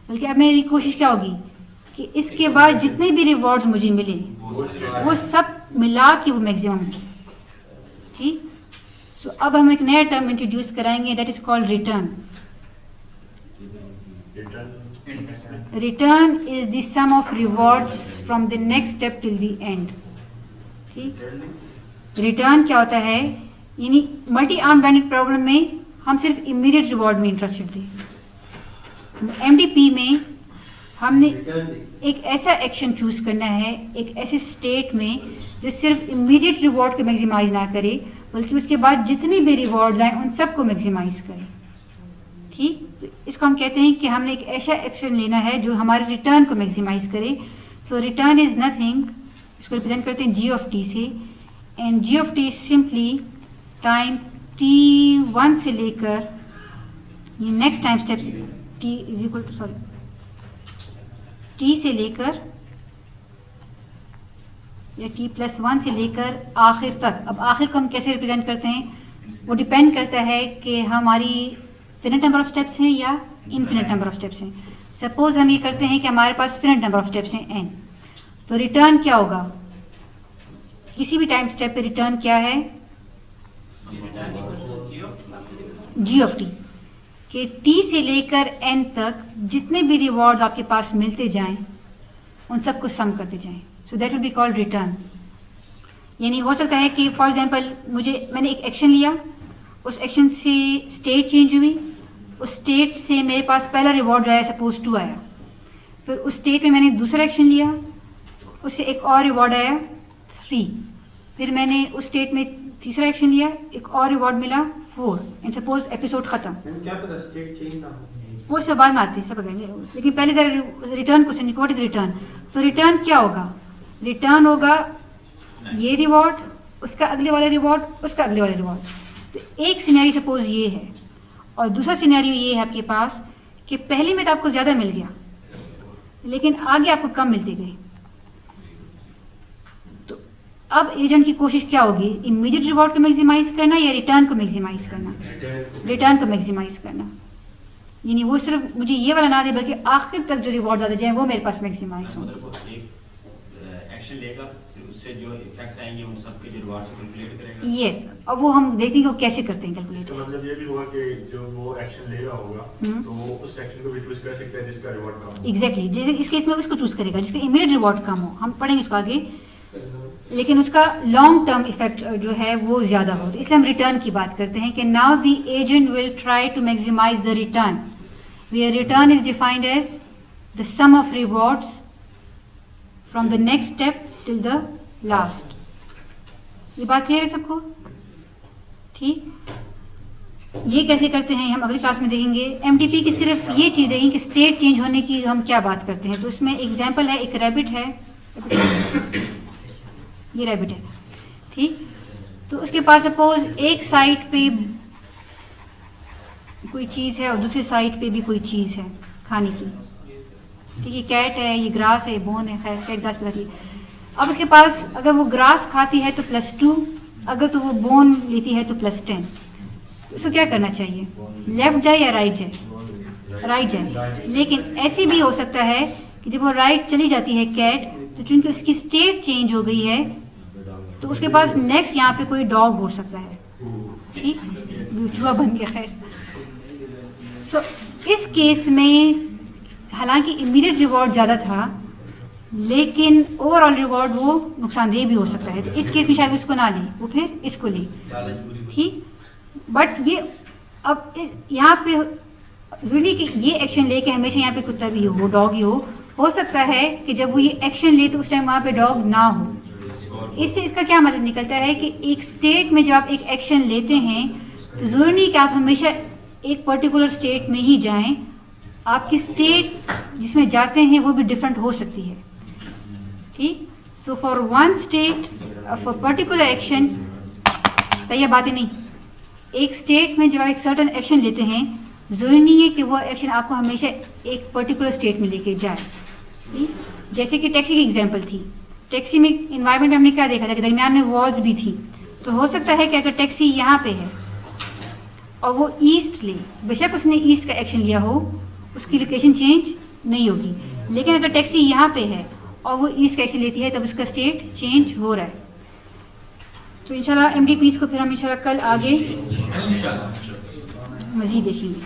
बल्कि अब मेरी कोशिश क्या होगी कि इसके बाद जितने भी रिवॉर्ड्स मुझे मिले वो सब मिला के वो मैक्सिमम हो। ठीक, सो अब हम एक नया टर्म इंट्रोड्यूस कराएंगे, that is called return. Return is the sum of rewards from the next step till the end. ठीक, रिटर्न क्या होता है, यानी मल्टी आर्म बैंडेड प्रॉब्लम में हम सिर्फ इमीडिएट रिवॉर्ड में इंटरेस्टेड थे। एमडीपी में हमने एक ऐसा एक्शन चूज करना है, एक ऐसे स्टेट में जो सिर्फ इमीडिएट रिवॉर्ड को मैक्सिमाइज ना करे, बल्कि उसके बाद जितने भी रिवॉर्ड्स आए उन सबको मैक्सिमाइज करे। ठीक, तो इसको हम कहते हैं कि हमने एक ऐसा एक्शन लेना है जो हमारे रिटर्न को मैक्सिमाइज करे। सो रिटर्न इज नथिंग, इसको रिप्रेजेंट करते हैं जी ऑफ टी से, and G of T is simply time t1 से लेकर ये नेक्स्ट टाइम स्टेप से t is equal to t से लेकर या t+1 से लेकर आखिर तक। अब आखिर को हम कैसे रिप्रेजेंट करते हैं, वो डिपेंड करता है कि हमारी फिनिट नंबर ऑफ स्टेप्स हैं या इनफिनिट नंबर ऑफ स्टेप्स हैं। सपोज हम ये करते हैं कि हमारे पास फिनिट नंबर ऑफ स्टेप्स हैं n, तो रिटर्न क्या होगा, किसी भी टाइम स्टेप पे रिटर्न क्या है, जी ऑफ टी, कि t से लेकर n तक जितने भी रिवॉर्ड्स आपके पास मिलते जाएं उन सबको सम करते जाएं। So that will be called return. यानी हो सकता है कि फॉर एग्जांपल मैंने एक एक्शन लिया, उस एक्शन से स्टेट चेंज हुई, उस स्टेट से मेरे पास पहला रिवॉर्ड आया, सपोज 2 आया, फिर उस स्टेट में मैंने दूसरा एक्शन लिया, उससे एक और रिवॉर्ड आया 3, फिर मैंने उस स्टेट में तीसरा एक्शन लिया, एक और रिवॉर्ड मिला 4, एंड सपोज एपिसोड खत्म। क्या पता स्टेट चेंज ना हो, वो उसके बाद में आती है सब, लेकिन पहले जरा return question, what is return. तो रिटर्न क्या होगा, रिटर्न होगा ये रिवॉर्ड, उसका अगले वाला रिवॉर्ड, उसका अगले वाला रिवॉर्ड। तो एक सिनेरियो सपोज ये है, और दूसरा सिनेरियो ये है आपके पास कि पहले में तो आपको ज़्यादा मिल गया लेकिन आगे आपको कम मिलते गए। तो अब एजेंट की कोशिश क्या होगी, इमीडिएट रिवॉर्ड को मैक्सिमाइज करना या रिटर्न को मैक्सिमाइज करना, रिटर्न को मैक्सिमाइज करना। यानी वो सिर्फ मुझे ये वाला ना दे बल्कि आखिर तक जो रिवॉर्ड ज़्यादा जाए वो मेरे पास मैक्सिमाइज हो। एक्शन लेगा, उससे जो इफेक्ट आएंगे उन सब के जो रिवॉर्ड से कैलकुलेट करेगा। यस, अब वो हम देखेंगे वो कैसे करते हैं कैलकुलेट। इसका मतलब ये भी होगा कि जो वो एक्शन ले रहा होगा तो वो उस सेक्शन को भी चूज कर सकता है जिसका रिवॉर्ड कम हो। एग्जैक्टली, इस केस में उसको चूज करेगा जिसका इमीडिएट रिवॉर्ड कम हो, हम पढ़ेंगे इसको आगे, लेकिन उसका लॉन्ग टर्म इफेक्ट जो है वो ज़्यादा हो। तो इसलिए हम रिटर्न की बात करते हैं कि now the agent will try to maximize the return, where return is defined as the sum of rewards from the next step till the last. ये बात क्लियर है सबको? ठीक, ये कैसे करते हैं हम अगली क्लास में देखेंगे। एमटीपी की सिर्फ ये चीज़ देखेंगे कि स्टेट चेंज होने की हम क्या बात करते हैं। तो इसमें एग्जांपल है, एक रैबिट है, ये रैबिट है, ठीक। तो उसके पास सपोज एक साइड पे कोई चीज़ है और दूसरी साइड पे भी कोई चीज़ है खाने की, ठीक है। कैट है, ये ग्रास है, ये बोन है, खैर कैट ग्रास पे खाती है। अब उसके पास अगर वो ग्रास खाती है तो +2, अगर तो वो बोन लेती है तो +10। तो उसको क्या करना चाहिए, लेफ्ट जाए या राइट जाए? राइट जाए। लेकिन ऐसे भी हो सकता है कि जब वो राइट चली जाती है कैट, तो चूंकि उसकी स्टेट चेंज हो गई है तो उसके पास नेक्स्ट यहाँ पे कोई डॉग हो सकता है, ठीक, जुआ बन गया। खैर, सो इस केस में हालांकि इमीडिएट रिवॉर्ड ज़्यादा था लेकिन ओवरऑल रिवॉर्ड वो नुकसानदेह भी हो सकता है। तो इस केस में शायद उसको ना ले, वो फिर इसको ले, ठीक। बट ये अब यहाँ पे जरूरी कि ये एक्शन ले कि हमेशा यहाँ पे कुत्ता भी हो, डॉग ही हो सकता है कि जब वो ये एक्शन ले तो उस टाइम वहाँ पे डॉग ना हो। इससे इसका क्या मतलब निकलता है कि एक स्टेट में जब आप एक एक्शन लेते हैं तो ज़रूरी नहीं कि आप हमेशा एक पर्टिकुलर स्टेट में ही जाएं, आपकी स्टेट जिसमें जाते हैं वो भी डिफरेंट हो सकती है, ठीक। So for one state for particular action बताइए बातें नहीं। एक स्टेट में जब आप एक सर्टन एक्शन लेते हैं, ज़रूरी नहीं है कि वो एक्शन आपको हमेशा एक पर्टिकुलर स्टेट में लेके जाए। ठीक? जैसे कि टैक्सी की एग्जांपल थी, टैक्सी में इन्वायरमेंट में हमने क्या देखा था कि दरमियान में वॉल्स भी थी, तो हो सकता है कि अगर टैक्सी यहाँ पे है और वो ईस्ट ले, बेशक उसने ईस्ट का एक्शन लिया हो, उसकी लोकेशन चेंज नहीं होगी, लेकिन अगर टैक्सी यहाँ पे है और वो ईस्ट का एक्शन लेती है तब उसका स्टेट चेंज हो रहा है। तो इंशाल्लाह MDPs को फिर हम इंशाल्लाह कल आगे मज़ीद देखेंगे।